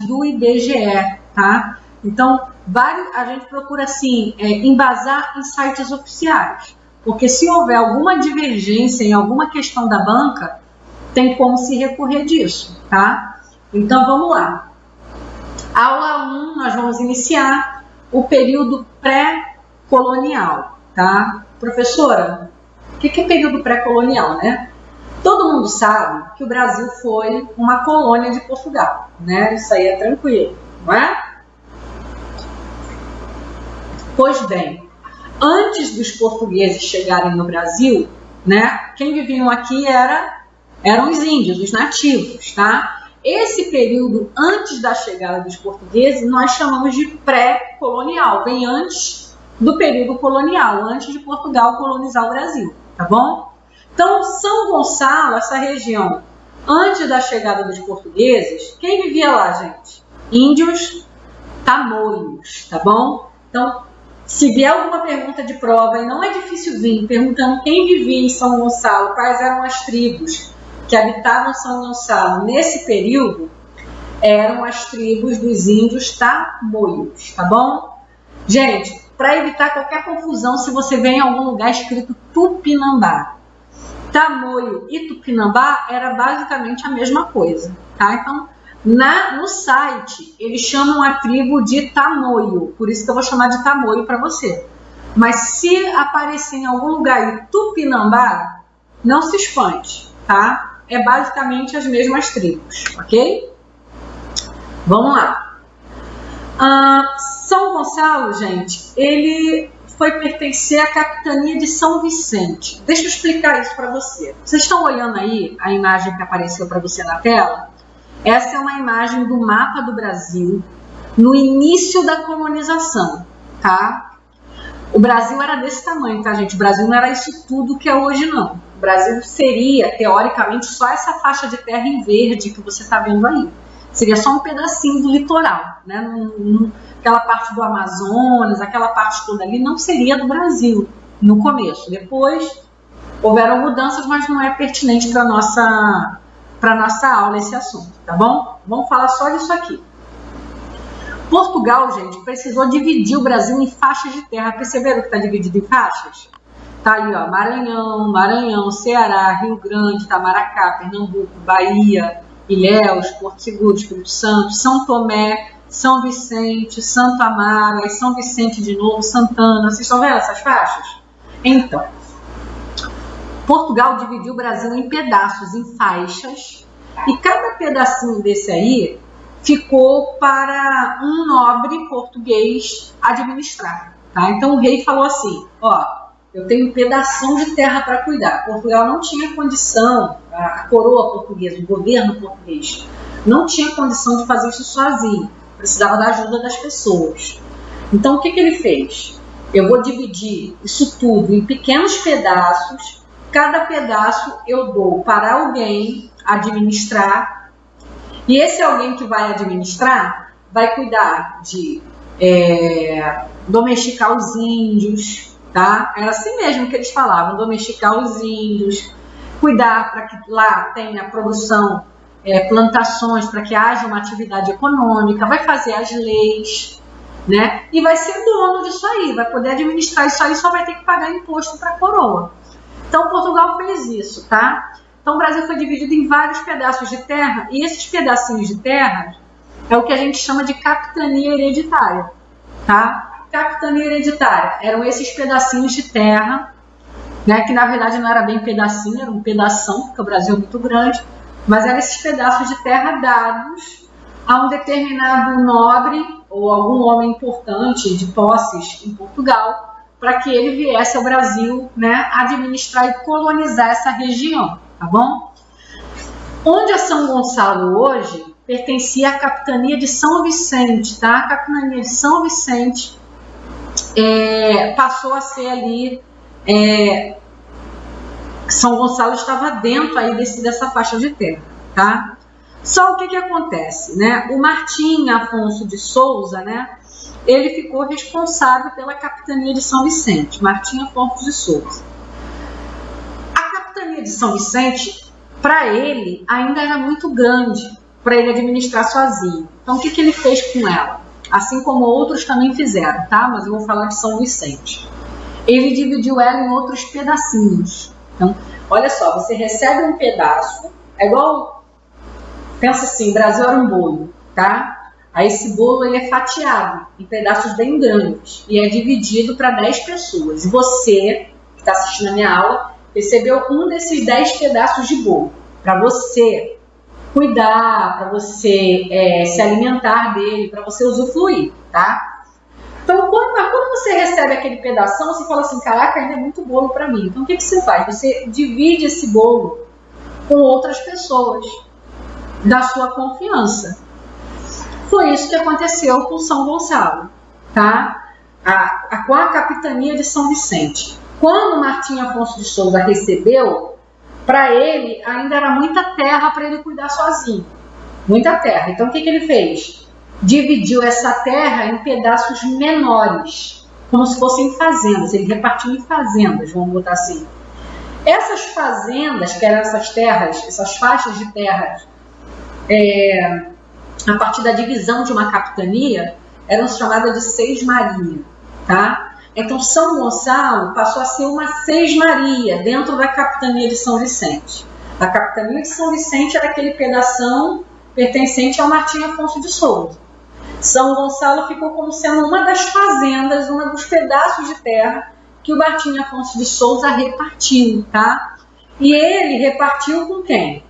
do IBGE, tá? Então, a gente procura, assim, embasar em sites oficiais, porque se houver alguma divergência em alguma questão da banca, tem como se recorrer disso, tá? Então, vamos lá. Aula 1, nós vamos iniciar o período pré-colonial, tá? Professora, o que é período pré-colonial, né? Todo mundo sabe que o Brasil foi uma colônia de Portugal, né? Isso aí é tranquilo, não é? Pois bem, antes dos portugueses chegarem no Brasil, né? Quem viviam aqui eram os índios, os nativos, tá? Esse período antes da chegada dos portugueses nós chamamos de pré-colonial, vem antes do período colonial, antes de Portugal colonizar o Brasil, tá bom? Então, São Gonçalo, essa região, antes da chegada dos portugueses, quem vivia lá, gente? Índios tamoios, tá bom? Então, se vier alguma pergunta de prova, e não é difícil vir, perguntando quem vivia em São Gonçalo, quais eram as tribos que habitavam São Gonçalo nesse período, eram as tribos dos índios tamoios, tá bom? Gente, para evitar qualquer confusão, se você vê em algum lugar escrito Tupinambá, Tamoio e Tupinambá era basicamente a mesma coisa, tá? Então, no site, eles chamam a tribo de Tamoio, por isso que eu vou chamar de Tamoio para você. Mas se aparecer em algum lugar Tupinambá, não se espante, tá? É basicamente as mesmas tribos, ok? Vamos lá. São Gonçalo, gente, ele foi pertencer à capitania de São Vicente. Deixa eu explicar isso para você. Vocês estão olhando aí a imagem que apareceu para você na tela? Essa é uma imagem do mapa do Brasil no início da colonização, tá? O Brasil era desse tamanho, tá, gente? O Brasil não era isso tudo que é hoje, não. O Brasil seria, teoricamente, só essa faixa de terra em verde que você está vendo aí. Seria só um pedacinho do litoral, né? Aquela parte do Amazonas, aquela parte toda ali, não seria do Brasil no começo. Depois houveram mudanças, mas não é pertinente para nossa aula esse assunto, tá bom? Vamos falar só disso aqui. Portugal, gente, precisou dividir o Brasil em faixas de terra. Perceberam que está dividido em faixas? Tá ali, ó, Maranhão, Ceará, Rio Grande, Itamaracá, Pernambuco, Bahia, Ilhéus, Porto Seguro, Espírito Santo, São Tomé, São Vicente, Santo Amaro, aí São Vicente de novo, Santana. Vocês estão vendo essas faixas? Então, Portugal dividiu o Brasil em pedaços, em faixas, e cada pedacinho desse aí ficou para um nobre português administrar, tá? Então o rei falou assim, ó, eu tenho um pedação de terra para cuidar. Portugal não tinha condição, a coroa portuguesa, o governo português, não tinha condição de fazer isso sozinho. Precisava da ajuda das pessoas. Então, o que ele fez? Eu vou dividir isso tudo em pequenos pedaços. Cada pedaço eu dou para alguém administrar. E esse alguém que vai administrar vai cuidar de domesticar os índios, tá? Era assim mesmo que eles falavam, domesticar os índios, cuidar para que lá tenha produção, plantações, para que haja uma atividade econômica, vai fazer as leis, né? E vai ser dono disso aí, vai poder administrar isso aí, só vai ter que pagar imposto para a coroa. Então, Portugal fez isso, tá? Então, o Brasil foi dividido em vários pedaços de terra, e esses pedacinhos de terra é o que a gente chama de capitania hereditária, tá? Capitania hereditária eram esses pedacinhos de terra, né, que na verdade não era bem pedacinho, era um pedação, porque o Brasil é muito grande, mas eram esses pedaços de terra dados a um determinado nobre ou algum homem importante de posses em Portugal, para que ele viesse ao Brasil, né, administrar e colonizar essa região, tá bom? Onde é São Gonçalo hoje pertencia à capitania de São Vicente, tá? A capitania de São Vicente passou a ser ali, São Gonçalo estava dentro aí dessa faixa de terra, tá? Só o que acontece, né? O Martim Afonso de Souza, né? Ele ficou responsável pela capitania de São Vicente, Martim Afonso de Souza. A capitania de São Vicente, para ele, ainda era muito grande, para ele administrar sozinho. Então, o que ele fez com ela? Assim como outros também fizeram, tá? Mas eu vou falar de São Vicente. Ele dividiu ela em outros pedacinhos. Então, olha só, você recebe um pedaço, é igual, pensa assim, Brasil era um bolo, tá? Aí esse bolo ele é fatiado em pedaços bem grandes e é dividido para 10 pessoas. E você, que está assistindo a minha aula, recebeu um desses 10 pedaços de bolo para você cuidar, para você se alimentar dele, para você usufruir, tá? Então, quando você recebe aquele pedação, você fala assim, caraca, ainda é muito bolo para mim. Então, o que você faz? Você divide esse bolo com outras pessoas da sua confiança. Foi isso que aconteceu com São Gonçalo, tá? Com a capitania de São Vicente. Quando Martim Afonso de Souza recebeu, para ele ainda era muita terra para ele cuidar sozinho. Muita terra. Então, o que ele fez? Dividiu essa terra em pedaços menores, como se fossem fazendas. Ele repartiu em fazendas, vamos botar assim. Essas fazendas, que eram essas terras, essas faixas de terras, a partir da divisão de uma capitania, eram chamadas de seis-maria, tá? Então, São Gonçalo passou a ser uma seis-maria dentro da capitania de São Vicente. A capitania de São Vicente era aquele pedação pertencente ao Martim Afonso de Souza. São Gonçalo ficou como sendo uma das fazendas, um dos pedaços de terra que o Martim Afonso de Souza repartiu, tá? E ele repartiu com quem?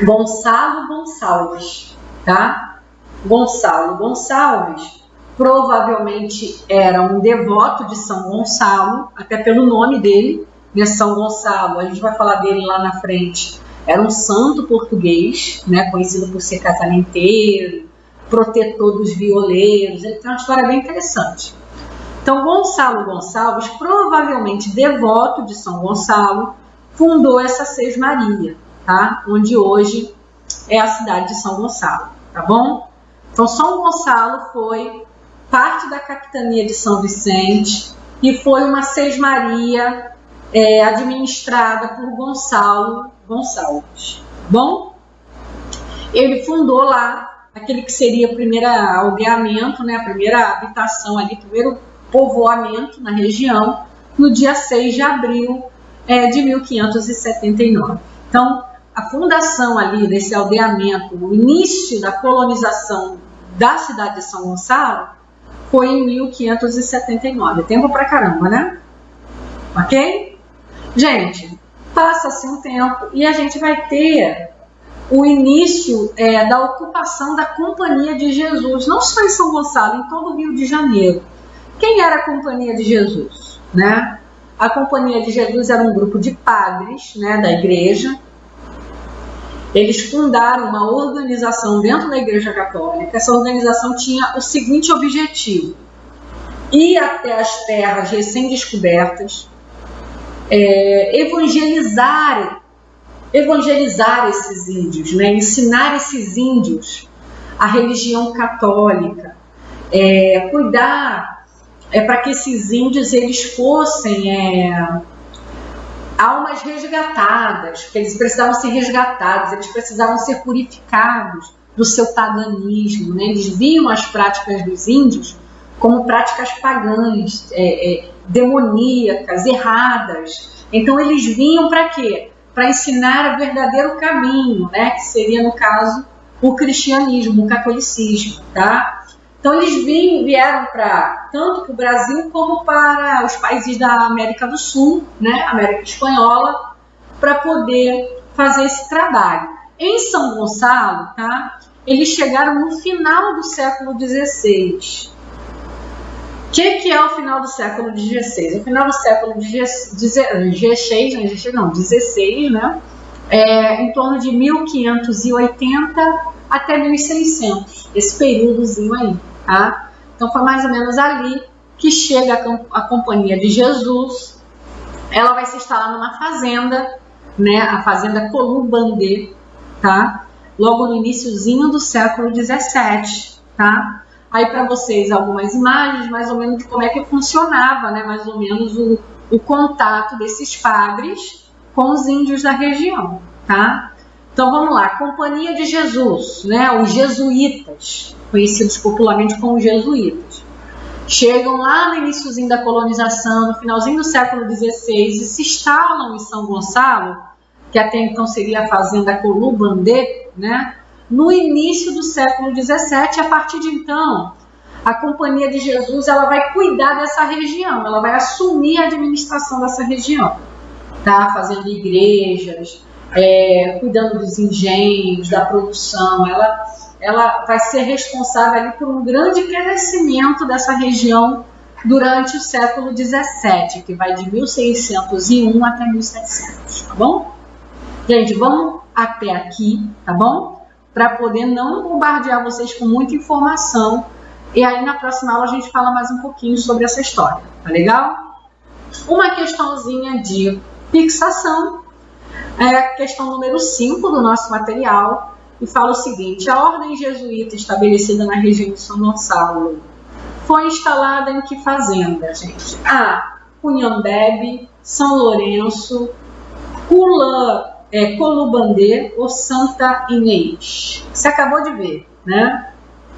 Gonçalo Gonçalves, tá? Gonçalo Gonçalves provavelmente era um devoto de São Gonçalo, até pelo nome dele, né? São Gonçalo, a gente vai falar dele lá na frente, era um santo português, né? Conhecido por ser casamenteiro, protetor dos violeiros. Ele tem uma história bem interessante. Então, Gonçalo Gonçalves, provavelmente devoto de São Gonçalo, fundou essa seis-maria, tá? Onde hoje é a cidade de São Gonçalo, tá bom? Então, São Gonçalo foi parte da capitania de São Vicente e foi uma seis-maria administrada por Gonçalo Gonçalves, tá bom? Ele fundou lá aquele que seria o primeiro aldeamento, né, a primeira habitação ali, primeiro povoamento na região, no dia 6 de abril de 1579. Então, a fundação ali desse aldeamento, o início da colonização da cidade de São Gonçalo, foi em 1579. Tempo pra caramba, né? Ok? Gente, passa-se um tempo e a gente vai ter o início da ocupação da Companhia de Jesus, não só em São Gonçalo, em todo o Rio de Janeiro. Quem era a Companhia de Jesus? Né? A Companhia de Jesus era um grupo de padres, né, da igreja. Eles fundaram uma organização dentro da Igreja Católica. Essa organização tinha o seguinte objetivo: ir até as terras recém-descobertas, evangelizar esses índios, né? Ensinar esses índios a religião católica, cuidar para que esses índios eles fossem almas resgatadas, porque eles precisavam ser resgatados, eles precisavam ser purificados do seu paganismo, né? Eles viam as práticas dos índios como práticas pagãs, demoníacas, erradas. Então eles vinham para quê? Para ensinar o verdadeiro caminho, né? Que seria, no caso, o cristianismo, o catolicismo, tá? Então eles vieram tanto para o Brasil como para os países da América do Sul, né? América Espanhola, para poder fazer esse trabalho. Em São Gonçalo, tá? Eles chegaram no final do século XVI. O que é o final do século XVI? O final do século XVI, né? Em torno de 1580 até 1600, esse períodozinho aí, tá? Então foi mais ou menos ali que chega a Companhia de Jesus. Ela vai se instalar numa fazenda, né? A Fazenda Columbandê, tá? Logo no iniciozinho do século XVII, tá? Aí para vocês algumas imagens mais ou menos de como é que funcionava, né? Mais ou menos o contato desses padres com os índios da região, tá? Então vamos lá, Companhia de Jesus, né? Os jesuítas, conhecidos popularmente como jesuítas, chegam lá no iniciozinho da colonização, no finalzinho do século XVI, e se instalam em São Gonçalo, que até então seria a fazenda Colubandê, né? No início do século XVII. A partir de então, a Companhia de Jesus ela vai cuidar dessa região, ela vai assumir a administração dessa região, tá? Fazendo igrejas, cuidando dos engenhos, da produção. Ela vai ser responsável ali por um grande crescimento dessa região durante o século XVII, que vai de 1601 até 1700, tá bom? Gente, vamos até aqui, tá bom? Para poder não bombardear vocês com muita informação. E aí na próxima aula a gente fala mais um pouquinho sobre essa história, tá legal? Uma questãozinha de fixação. É a questão número 5 do nosso material, e fala o seguinte: a ordem jesuíta estabelecida na região de São Gonçalo foi instalada em que fazenda, gente? Cunhambebe, São Lourenço, Colubandê ou Santa Inês? Você acabou de ver, né?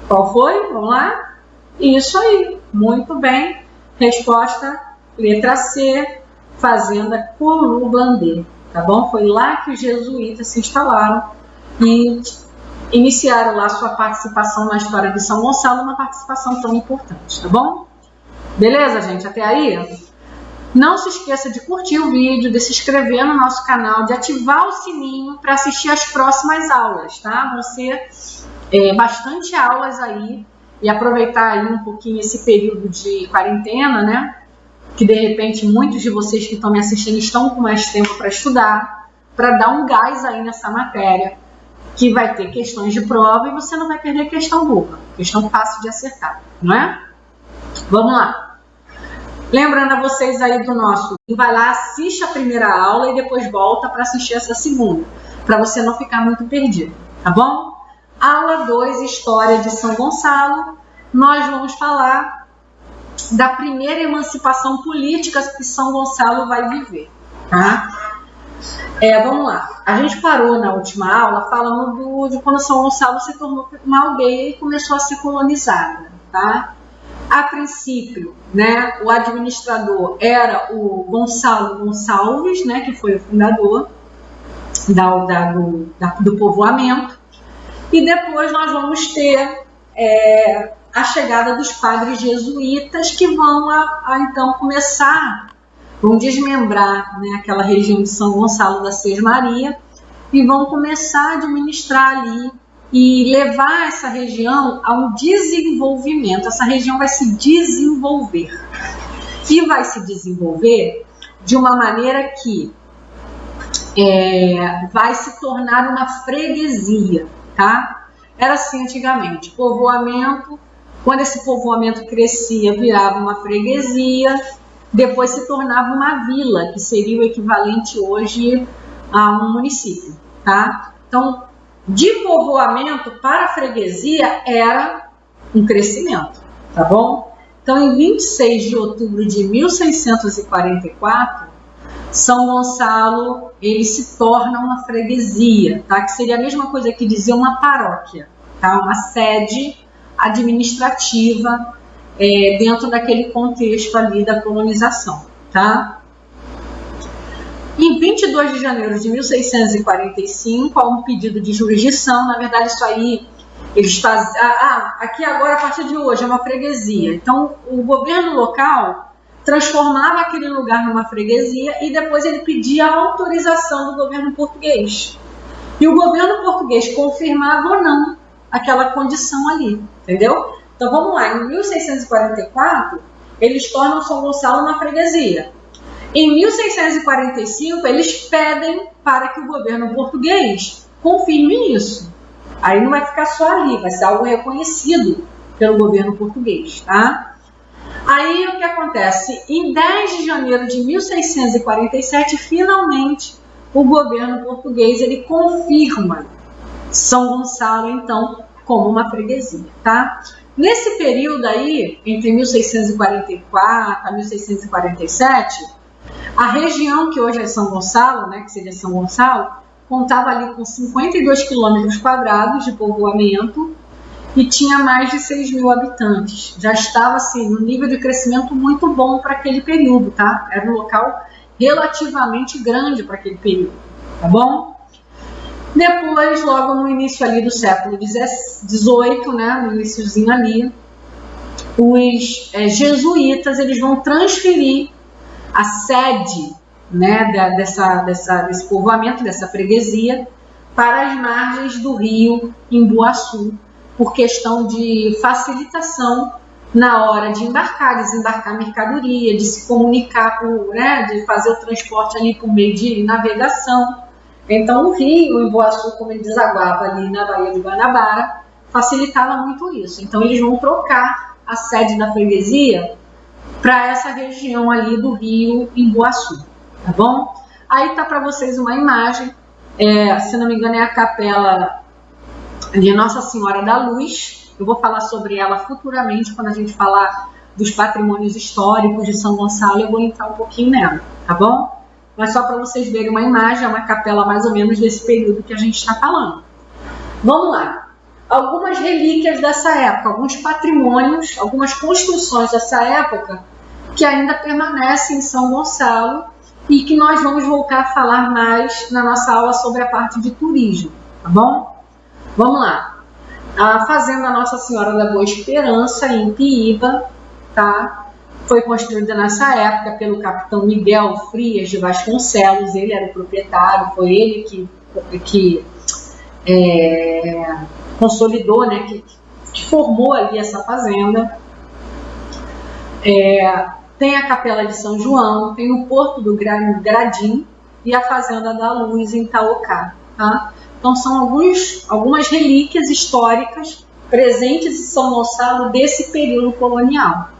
Qual foi? Vamos lá? Isso aí, muito bem. Resposta, letra C, fazenda Colubandê. Tá bom? Foi lá que os jesuítas se instalaram e iniciaram lá sua participação na história de São Gonçalo, uma participação tão importante, tá bom? Beleza, gente? Até aí? Não se esqueça de curtir o vídeo, de se inscrever no nosso canal, de ativar o sininho para assistir as próximas aulas, tá? Vão ser bastante aulas aí, e aproveitar aí um pouquinho esse período de quarentena, né? Que de repente muitos de vocês que estão me assistindo estão com mais tempo para estudar, para dar um gás aí nessa matéria, que vai ter questões de prova e você não vai perder questão boba, questão fácil de acertar, não é? Vamos lá. Lembrando a vocês aí do nosso, vai lá, assiste a primeira aula e depois volta para assistir essa segunda, para você não ficar muito perdido, tá bom? Aula 2, História de São Gonçalo. Nós vamos falar da primeira emancipação política que São Gonçalo vai viver, tá? Vamos lá. A gente parou na última aula falando de quando São Gonçalo se tornou uma aldeia e começou a ser colonizada, tá? A princípio, né, o administrador era o Gonçalo Gonçalves, né, que foi o fundador do povoamento, e depois nós vamos ter a chegada dos padres jesuítas, que vão então começar, vão desmembrar, né, aquela região de São Gonçalo da Sesmaria e vão começar a administrar ali e levar essa região a um desenvolvimento. Essa região vai se desenvolver e vai se desenvolver de uma maneira que vai se tornar uma freguesia, tá? Era assim antigamente, povoamento. Quando esse povoamento crescia, virava uma freguesia, depois se tornava uma vila, que seria o equivalente hoje a um município, tá? Então, de povoamento para freguesia era um crescimento, tá bom? Então, em 26 de outubro de 1644, São Gonçalo, ele se torna uma freguesia, tá? Que seria a mesma coisa que dizer uma paróquia, tá? Uma sede administrativa dentro daquele contexto ali da colonização, tá? Em 22 de janeiro de 1645, há um pedido de jurisdição. Na verdade, isso aí, eles fazem... aqui agora, a partir de hoje, é uma freguesia. Então, o governo local transformava aquele lugar numa freguesia e depois ele pedia a autorização do governo português. E o governo português confirmava ou não aquela condição ali, entendeu? Então, vamos lá. Em 1644, eles tornam São Gonçalo uma freguesia. Em 1645, eles pedem para que o governo português confirme isso. Aí não vai ficar só ali, vai ser algo reconhecido pelo governo português, tá? Aí o que acontece? Em 10 de janeiro de 1647, finalmente, o governo português ele confirma São Gonçalo, então, como uma freguesia, tá? Nesse período aí, entre 1644 a 1647, a região que hoje é São Gonçalo, né, que seria São Gonçalo, contava ali com 52 quilômetros quadrados de povoamento e tinha mais de 6 mil habitantes. Já estava assim, num nível de crescimento muito bom para aquele período, tá? Era um local relativamente grande para aquele período, tá bom? Depois, logo no início ali do século XVIII, né, no iniciozinho ali, os jesuítas eles vão transferir a sede, né, desse povoamento, dessa freguesia, para as margens do rio Imbuaçu, por questão de facilitação na hora de embarcar, desembarcar mercadoria, de se comunicar, de fazer o transporte ali por meio de navegação. Então o rio Imbuaçu, como ele desaguava ali na Baía de Guanabara, facilitava muito isso. Então eles vão trocar a sede da freguesia para essa região ali do rio Imbuaçu, tá bom? Aí tá para vocês uma imagem, se não me engano é a capela de Nossa Senhora da Luz. Eu vou falar sobre ela futuramente, quando a gente falar dos patrimônios históricos de São Gonçalo, eu vou entrar um pouquinho nela, tá bom? Mas só para vocês verem uma imagem, é uma capela mais ou menos desse período que a gente está falando. Vamos lá. Algumas relíquias dessa época, alguns patrimônios, algumas construções dessa época que ainda permanecem em São Gonçalo e que nós vamos voltar a falar mais na nossa aula sobre a parte de turismo, tá bom? Vamos lá. A Fazenda Nossa Senhora da Boa Esperança, em Piíba, tá? Foi construída nessa época pelo capitão Miguel Frias de Vasconcelos. Ele era o proprietário, foi ele que consolidou, né, que formou ali essa fazenda. Tem a Capela de São João, tem o Porto do Gradim e a Fazenda da Luz em Itaocá, tá? Então são algumas relíquias históricas presentes em São Gonçalo desse período colonial.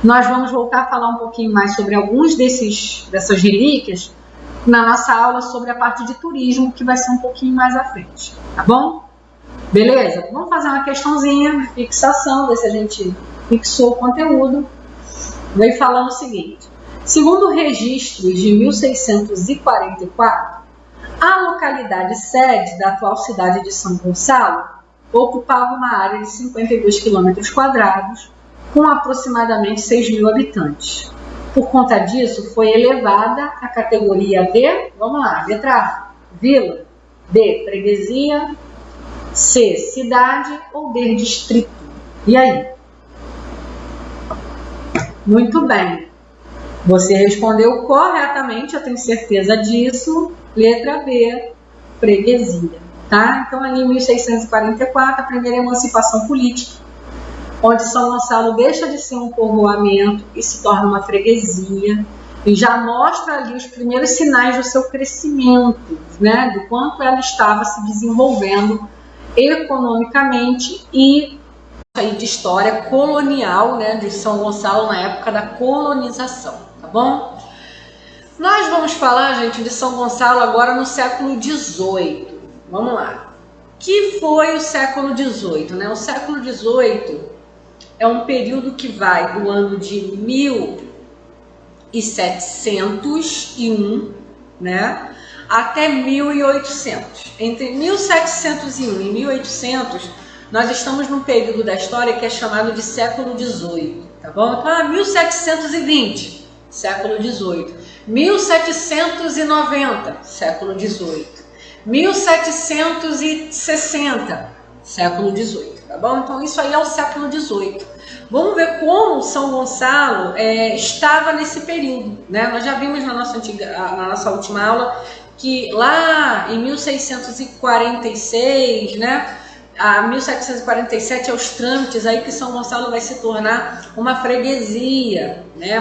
Nós vamos voltar a falar um pouquinho mais sobre alguns dessas relíquias na nossa aula sobre a parte de turismo, que vai ser um pouquinho mais à frente, tá bom? Beleza? Vamos fazer uma questãozinha de fixação, ver se a gente fixou o conteúdo. Vem falando o seguinte: segundo registros de 1644, a localidade sede da atual cidade de São Gonçalo ocupava uma área de 52 quilômetros quadrados, com aproximadamente 6 mil habitantes. Por conta disso, foi elevada à categoria de, vamos lá, letra A, vila, B, freguesia, C, cidade ou D, distrito. E aí? Muito bem. Você respondeu corretamente, eu tenho certeza disso. Letra B, freguesia. Tá? Então, ali em 1644, a primeira emancipação política, onde São Gonçalo deixa de ser um povoamento e se torna uma freguesia, e já mostra ali os primeiros sinais do seu crescimento, né, do quanto ela estava se desenvolvendo economicamente e aí de história colonial, né, de São Gonçalo na época da colonização, tá bom? Nós vamos falar, gente, de São Gonçalo agora no século XVIII. Vamos lá. Que foi o século XVIII, né? O século XVIII é um período que vai do ano de 1701, né, até 1800. Entre 1701 e 1800, nós estamos num período da história que é chamado de século XVIII, tá bom? Então, 1720, século XVIII. 1790, século XVIII. 1760, século XVIII, tá bom? Então isso aí é o século XVIII. Vamos ver como São Gonçalo estava nesse período, né? Nós já vimos na nossa última aula que lá em 1646, né? A 1747 é os trâmites aí que São Gonçalo vai se tornar uma freguesia, né?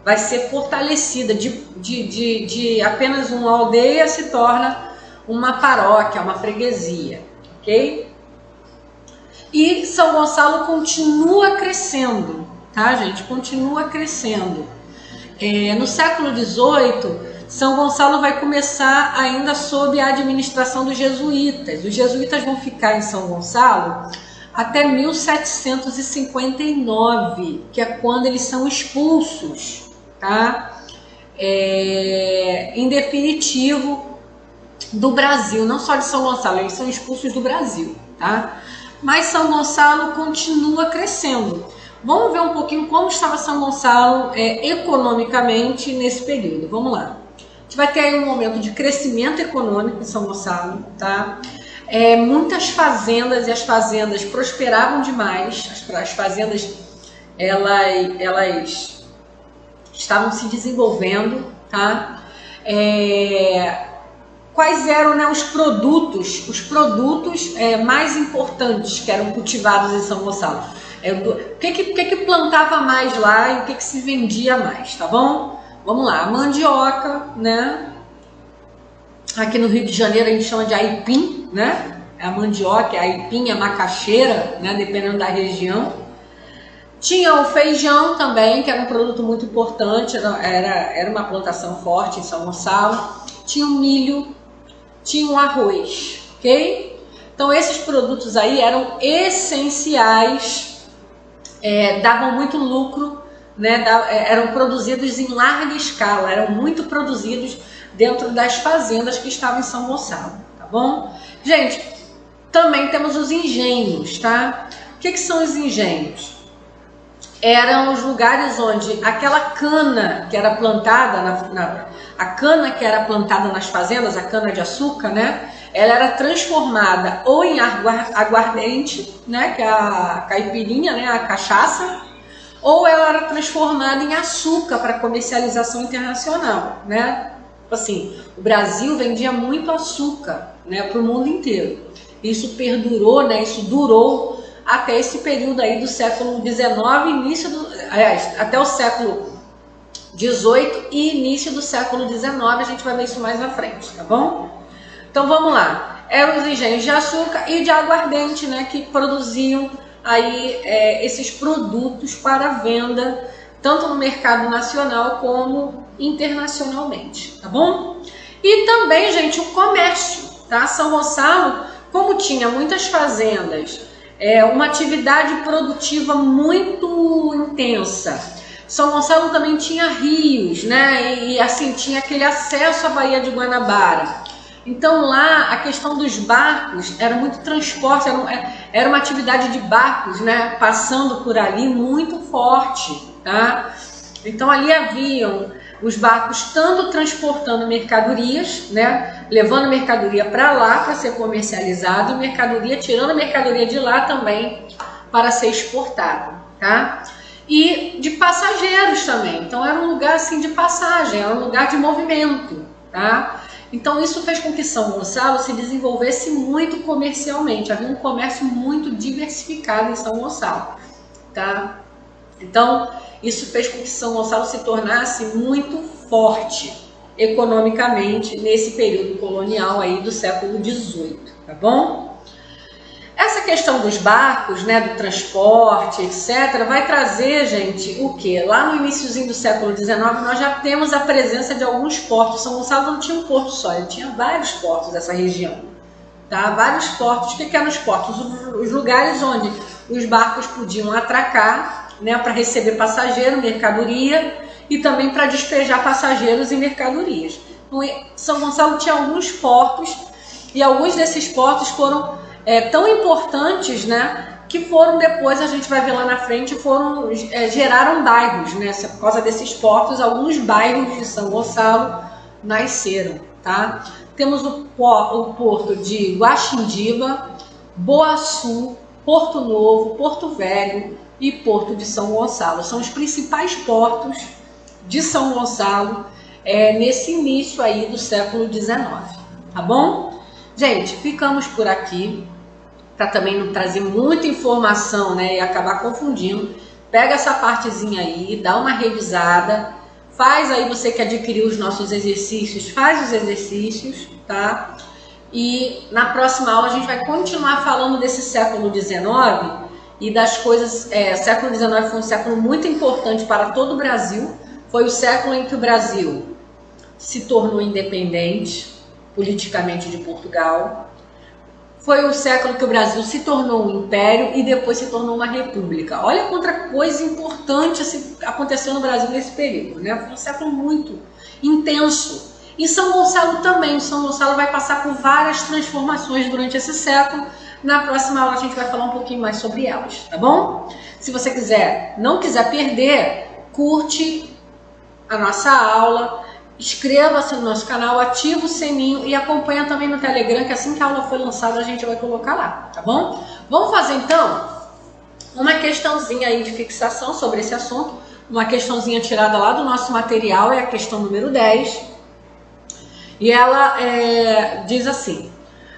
Vai ser fortalecida de apenas uma aldeia se torna uma paróquia, uma freguesia, ok? E São Gonçalo continua crescendo, tá, gente? Continua crescendo. No século XVIII, São Gonçalo vai começar ainda sob a administração dos jesuítas. Os jesuítas vão ficar em São Gonçalo até 1759, que é quando eles são expulsos, tá? Em definitivo, do Brasil, não só de São Gonçalo, eles são expulsos do Brasil, tá? Mas São Gonçalo continua crescendo. Vamos ver um pouquinho como estava São Gonçalo economicamente nesse período. Vamos lá. A gente vai ter aí um momento de crescimento econômico em São Gonçalo, tá? Muitas fazendas, e as fazendas prosperavam demais. As fazendas, elas estavam se desenvolvendo, tá? Quais eram, né, os produtos mais importantes que eram cultivados em São Gonçalo? O que plantava mais lá e o que se vendia mais, tá bom? Vamos lá, a mandioca, né? Aqui no Rio de Janeiro a gente chama de aipim, né? A mandioca, a aipim, a macaxeira, né? Dependendo da região. Tinha o feijão também, que era um produto muito importante, era uma plantação forte em São Gonçalo. Tinha o milho, tinha o arroz, ok? Então esses produtos aí eram essenciais, davam muito lucro, né? Eram produzidos em larga escala, eram muito produzidos dentro das fazendas que estavam em São Gonçalo, tá bom? Gente, também temos os engenhos, tá? O que são os engenhos? Eram os lugares onde aquela cana que era plantada, a cana que era plantada nas fazendas, a cana de açúcar, né? Ela era transformada ou em aguardente, né? Que é a caipirinha, né? A cachaça, ou ela era transformada em açúcar para comercialização internacional, né? Assim, o Brasil vendia muito açúcar, né? Para o mundo inteiro. Isso perdurou, né? Isso durou até esse período aí do século XIX, até o século XVIII e início do século XIX, a gente vai ver isso mais na frente, tá bom? Então vamos lá, eram os engenhos de açúcar e de aguardente, né, que produziam aí esses produtos para venda, tanto no mercado nacional como internacionalmente, tá bom? E também, gente, o comércio, tá? São Gonçalo, como tinha muitas fazendas, uma atividade produtiva muito intensa. São Gonçalo também tinha rios, né? E assim, tinha aquele acesso à Baía de Guanabara. Então lá a questão dos barcos era muito transporte, era uma atividade de barcos, né? Passando por ali muito forte, tá? Então ali haviam os barcos tanto transportando mercadorias, né, levando mercadoria para lá para ser comercializado, e mercadoria, tirando a mercadoria de lá também para ser exportado, tá? E de passageiros também. Então era um lugar assim de passagem, era um lugar de movimento, tá? Então isso fez com que São Gonçalo se desenvolvesse muito comercialmente. Havia um comércio muito diversificado em São Gonçalo, tá? Então isso fez com que São Gonçalo se tornasse muito forte economicamente nesse período colonial aí do século XVIII, tá bom? Essa questão dos barcos, né, do transporte, etc., vai trazer, gente, o quê? Lá no iniciozinho do século XIX, nós já temos a presença de alguns portos. São Gonçalo não tinha um porto só, ele tinha vários portos dessa região, tá? Vários portos. O que eram os portos? Os lugares onde os barcos podiam atracar, né, para receber passageiro, mercadoria, e também para despejar passageiros e mercadorias. Então, São Gonçalo tinha alguns portos, e alguns desses portos foram tão importantes, né, que foram depois, a gente vai ver lá na frente, geraram bairros, né? Por causa desses portos, alguns bairros de São Gonçalo nasceram, tá? Temos o porto de Guaxindiba, Boaçu, Porto Novo, Porto Velho e Porto de São Gonçalo. São os principais portos de São Gonçalo nesse início aí do século XIX, tá bom? Gente, ficamos por aqui, para também não trazer muita informação, né, e acabar confundindo. Pega essa partezinha aí, dá uma revisada, faz aí, você que adquiriu os nossos exercícios, faz os exercícios, tá? E na próxima aula a gente vai continuar falando desse século XIX e das coisas. Século XIX foi um século muito importante para todo o Brasil. Foi o século em que o Brasil se tornou independente politicamente de Portugal. Foi o século que o Brasil se tornou um império e depois se tornou uma república. Olha quanta coisa importante aconteceu no Brasil nesse período, né? Foi um século muito intenso. E São Gonçalo também. O São Gonçalo vai passar por várias transformações durante esse século. Na próxima aula a gente vai falar um pouquinho mais sobre elas, tá bom? Se você não quiser perder, curte a nossa aula, inscreva-se no nosso canal, ativa o sininho e acompanha também no Telegram, que assim que a aula for lançada a gente vai colocar lá, tá bom? Vamos fazer então uma questãozinha aí de fixação sobre esse assunto, uma questãozinha tirada lá do nosso material, é a questão número 10, e ela diz assim: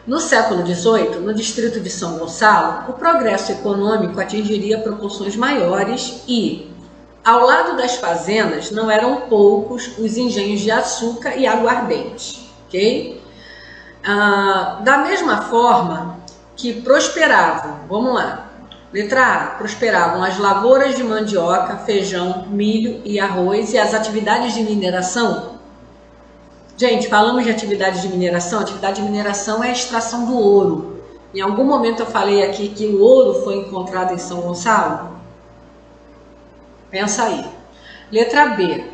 no século XVIII, no distrito de São Gonçalo, o progresso econômico atingiria proporções maiores e, ao lado das fazendas, não eram poucos os engenhos de açúcar e aguardente, ok? Da mesma forma que prosperavam, vamos lá, letra A, prosperavam as lavouras de mandioca, feijão, milho e arroz e as atividades de mineração. Gente, falamos de atividade de mineração. Atividade de mineração é a extração do ouro. Em algum momento eu falei aqui que o ouro foi encontrado em São Gonçalo? Pensa aí. Letra B.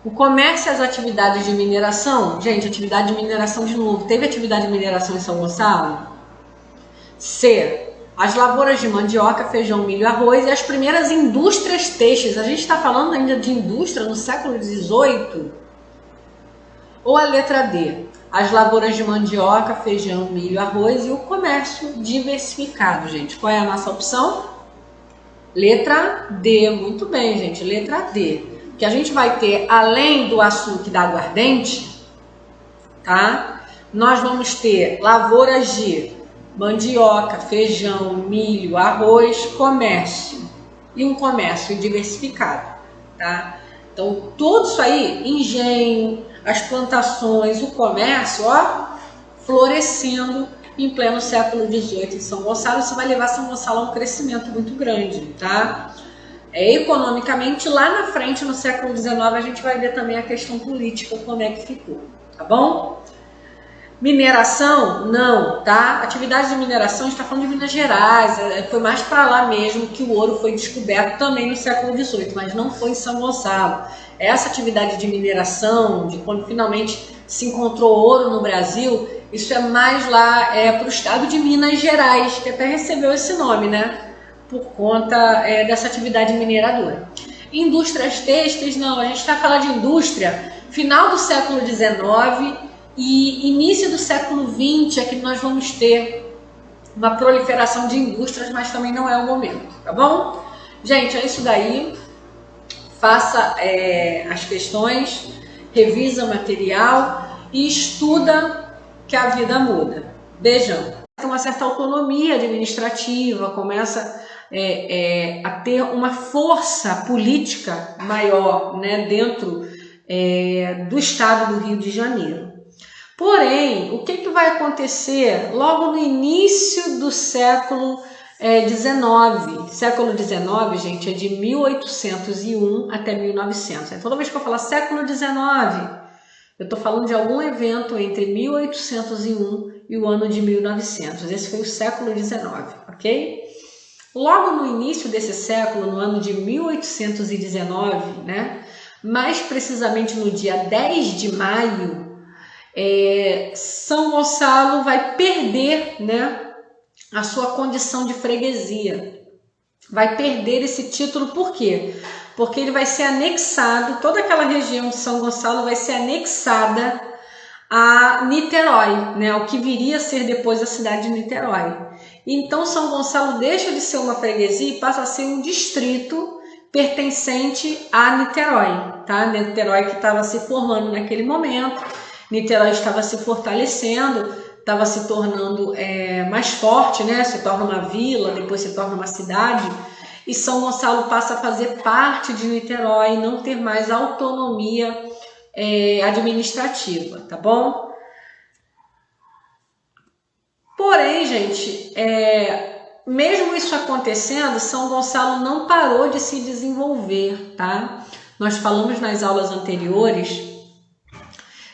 O comércio e as atividades de mineração. Gente, atividade de mineração de novo. Teve atividade de mineração em São Gonçalo? C. As lavouras de mandioca, feijão, milho e arroz e as primeiras indústrias têxteis. A gente está falando ainda de indústria no século XVIII? Ou a letra D, as lavouras de mandioca, feijão, milho, arroz e o comércio diversificado, gente. Qual é a nossa opção? Letra D, muito bem, gente, letra D. Que a gente vai ter, além do açúcar e da aguardente, tá? Nós vamos ter lavouras de mandioca, feijão, milho, arroz, comércio. E um comércio diversificado, tá? Então, tudo isso aí, engenho, as plantações, o comércio, ó, florescendo em pleno século XVIII em São Gonçalo. Isso vai levar São Gonçalo a um crescimento muito grande, tá? Economicamente, lá na frente, no século XIX, a gente vai ver também a questão política, como é que ficou, tá bom? Mineração, não, tá? Atividade de mineração, a gente está falando de Minas Gerais, foi mais para lá mesmo que o ouro foi descoberto também no século XVIII, mas não foi em São Gonçalo. Essa atividade de mineração, de quando finalmente se encontrou ouro no Brasil, isso é mais lá para o estado de Minas Gerais, que até recebeu esse nome, né? Por conta dessa atividade mineradora. Indústrias têxteis, não, a gente está falando de indústria final do século XIX e início do século XX é que nós vamos ter uma proliferação de indústrias, mas também não é o momento, tá bom? Gente, é isso daí. Faça as questões, revisa o material e estuda que a vida muda. Beijão. Tem uma certa autonomia administrativa, começa a ter uma força política maior, né, dentro do estado do Rio de Janeiro. Porém, o que vai acontecer logo no início do século XIX? Século XIX, gente, é de 1801 até 1900. Toda vez que eu falar século XIX, eu estou falando de algum evento entre 1801 e o ano de 1900. Esse foi o século XIX, ok? Logo no início desse século, no ano de 1819, né, mais precisamente no dia 10 de maio, São Gonçalo vai perder, né, a sua condição de freguesia. Vai perder esse título, por quê? Porque ele vai ser anexado, toda aquela região de São Gonçalo vai ser anexada a Niterói, né, o que viria a ser depois a cidade de Niterói. Então São Gonçalo deixa de ser uma freguesia e passa a ser um distrito pertencente a Niterói, tá? Niterói que estava se formando naquele momento, Niterói estava se fortalecendo, estava se tornando mais forte, né? Se torna uma vila, depois se torna uma cidade, e São Gonçalo passa a fazer parte de Niterói, não ter mais autonomia administrativa, tá bom? Porém, gente, mesmo isso acontecendo, São Gonçalo não parou de se desenvolver, tá? Nós falamos nas aulas anteriores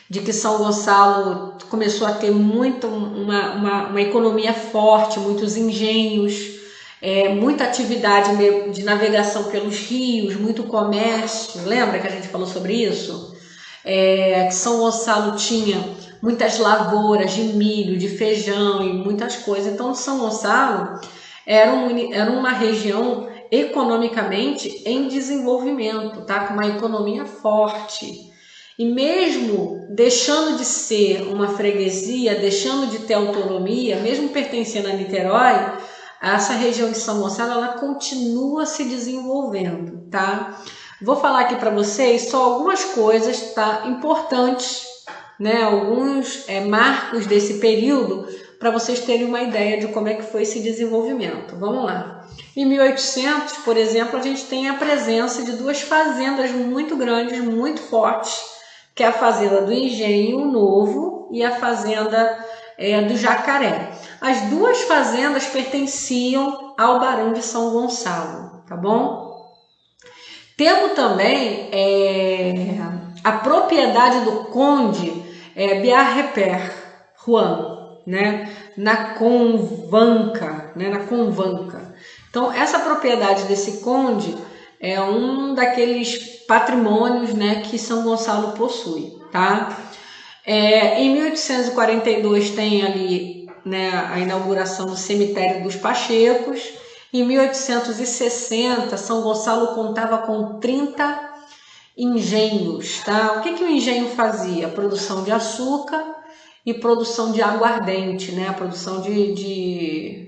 de que São Gonçalo começou a ter uma economia forte, muitos engenhos, muita atividade de navegação pelos rios, muito comércio. Lembra que a gente falou sobre isso? que São Gonçalo tinha muitas lavouras de milho, de feijão e muitas coisas. Então, São Gonçalo era uma região economicamente em desenvolvimento, tá? Com uma economia forte. E mesmo deixando de ser uma freguesia, deixando de ter autonomia, mesmo pertencendo a Niterói, essa região de São Gonçalo, ela continua se desenvolvendo, tá? Vou falar aqui para vocês só algumas coisas, tá, importantes, né? Alguns marcos desse período para vocês terem uma ideia de como é que foi esse desenvolvimento. Vamos lá. Em 1800, por exemplo, a gente tem a presença de duas fazendas muito grandes, muito fortes, que é a fazenda do Engenho Novo e a fazenda do Jacaré. As duas fazendas pertenciam ao Barão de São Gonçalo, tá bom? Temos também a propriedade do conde Biarreper Juan, né? Na Convanca. Então, essa propriedade desse conde é um daqueles patrimônios, né, que São Gonçalo possui, tá? Em 1842 tem ali, né, a inauguração do cemitério dos Pachecos. Em 1860, São Gonçalo contava com 30 engenhos, tá? O que o engenho fazia? Produção de açúcar e produção de aguardente, né? A produção que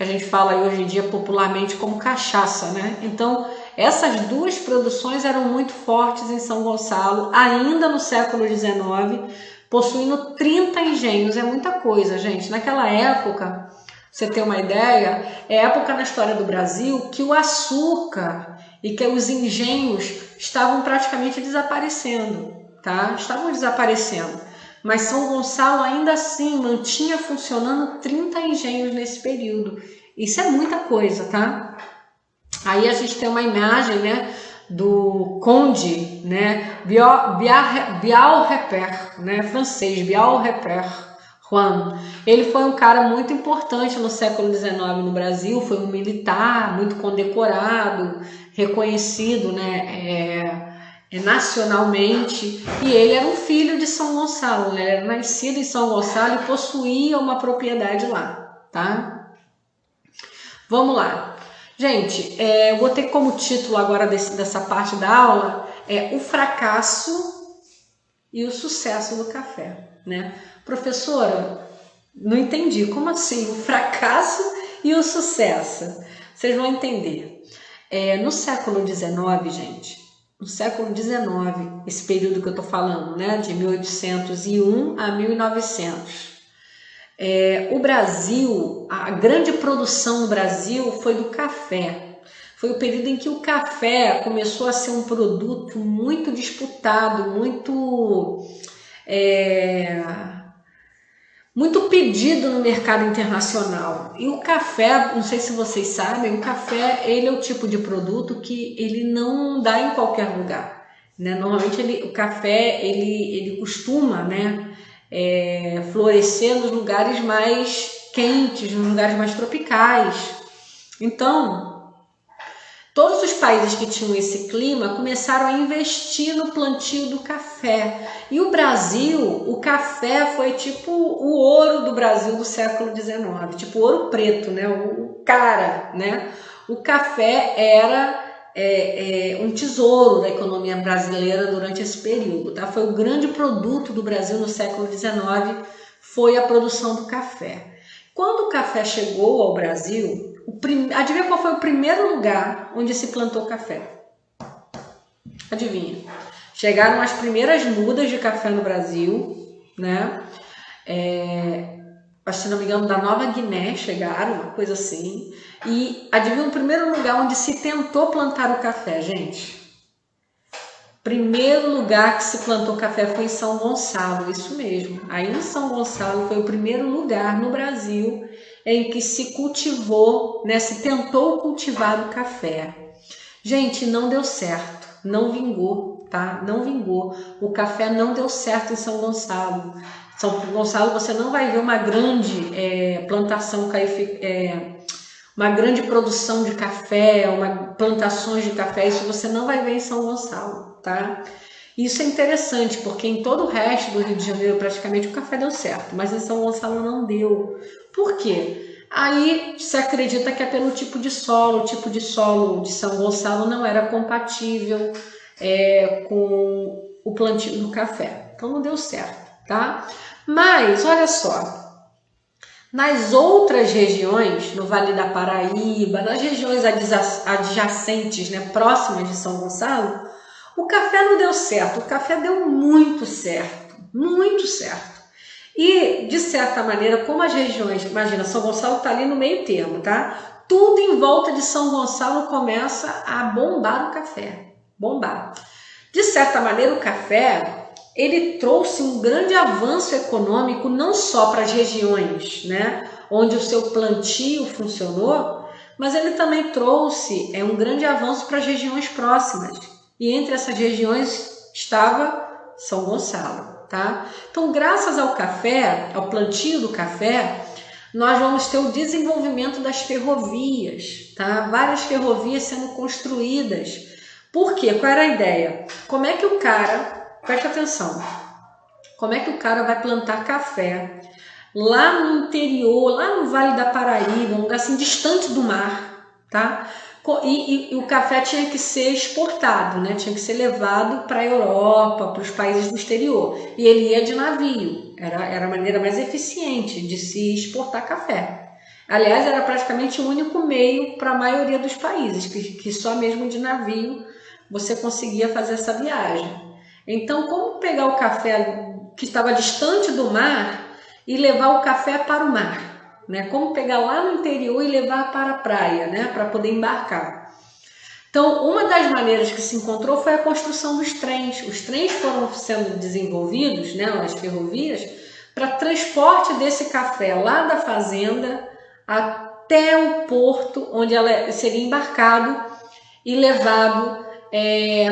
a gente fala aí hoje em dia popularmente como cachaça, né? Então, essas duas produções eram muito fortes em São Gonçalo, ainda no século XIX, possuindo 30 engenhos. É muita coisa, gente. Naquela época, você ter uma ideia, é época na história do Brasil que o açúcar e que os engenhos estavam praticamente desaparecendo, tá? Estavam desaparecendo. Mas São Gonçalo ainda assim mantinha funcionando 30 engenhos nesse período. Isso é muita coisa, tá? Aí a gente tem uma imagem, né, do conde, né, Biarreper, né, francês, Biarreper Juan. Ele foi um cara muito importante no século XIX no Brasil, foi um militar muito condecorado, reconhecido, né, nacionalmente, e ele era um filho de São Gonçalo, né? Ele era nascido em São Gonçalo e possuía uma propriedade lá, tá? Vamos lá. Gente, eu vou ter como título agora dessa parte da aula o fracasso e o sucesso do café, né? Professora, não entendi, como assim? O fracasso e o sucesso? Vocês vão entender. No século XIX, gente, no século XIX, esse período que eu tô falando, né, de 1801 a 1900, o Brasil, a grande produção no Brasil foi do café. Foi o período em que o café começou a ser um produto muito disputado, muito pedido no mercado internacional. E o café, não sei se vocês sabem, o café ele é o tipo de produto que ele não dá em qualquer lugar, né? Normalmente o café ele costuma, né, florescer nos lugares mais quentes, nos lugares mais tropicais. Então, todos os países que tinham esse clima começaram a investir no plantio do café. E o Brasil, o café foi tipo o ouro do Brasil do século XIX, tipo ouro preto, né? O cara, né? O café era um tesouro da economia brasileira durante esse período, tá? Foi o grande produto do Brasil no século XIX, foi a produção do café. Quando o café chegou ao Brasil, adivinha qual foi o primeiro lugar onde se plantou café? Adivinha? Chegaram as primeiras mudas de café no Brasil, né? Se não me engano, da Nova Guiné chegaram, uma coisa assim. E adivinha o primeiro lugar onde se tentou plantar o café, gente? Primeiro lugar que se plantou café foi em São Gonçalo, isso mesmo. Aí em São Gonçalo foi o primeiro lugar no Brasil em que se cultivou, né, se tentou cultivar o café. Gente, não deu certo, não vingou, tá? Não vingou. O café não deu certo em São Gonçalo. São Gonçalo você não vai ver uma grande plantação, uma grande produção de café, plantações de café, isso você não vai ver em São Gonçalo, tá? Isso é interessante, porque em todo o resto do Rio de Janeiro, praticamente, o café deu certo, mas em São Gonçalo não deu. Por quê? Aí se acredita que é pelo tipo de solo. O tipo de solo de São Gonçalo não era compatível com o plantio do café. Então não deu certo, tá? Mas, olha só, nas outras regiões, no Vale da Paraíba, nas regiões adjacentes, né, próximas de São Gonçalo, o café não deu certo, o café deu muito certo, muito certo. E, de certa maneira, como as regiões, imagina, São Gonçalo está ali no meio termo, tá? Tudo em volta de São Gonçalo começa a bombar o café, bombar. De certa maneira, o café, ele trouxe um grande avanço econômico, não só para as regiões, né, onde o seu plantio funcionou, mas ele também trouxe um grande avanço para as regiões próximas. E entre essas regiões estava São Gonçalo, tá? Então, graças ao café, ao plantio do café, nós vamos ter o desenvolvimento das ferrovias, tá? Várias ferrovias sendo construídas. Por quê? Qual era a ideia? Como é que o cara, presta atenção, como é que o cara vai plantar café lá no interior, lá no Vale da Paraíba, um lugar assim distante do mar, tá? E o café tinha que ser exportado, né? Tinha que ser levado para a Europa, para os países do exterior. E ele ia de navio. Era a maneira mais eficiente de se exportar café. Aliás, era praticamente o único meio para a maioria dos países, que só mesmo de navio você conseguia fazer essa viagem. Então, como pegar o café que estava distante do mar e levar o café para o mar? Né? Como pegar lá no interior e levar para a praia, né? Para poder embarcar. Então, uma das maneiras que se encontrou foi a construção dos trens. Os trens foram sendo desenvolvidos, né? As ferrovias, para transporte desse café lá da fazenda até o porto, onde ela seria embarcado e levado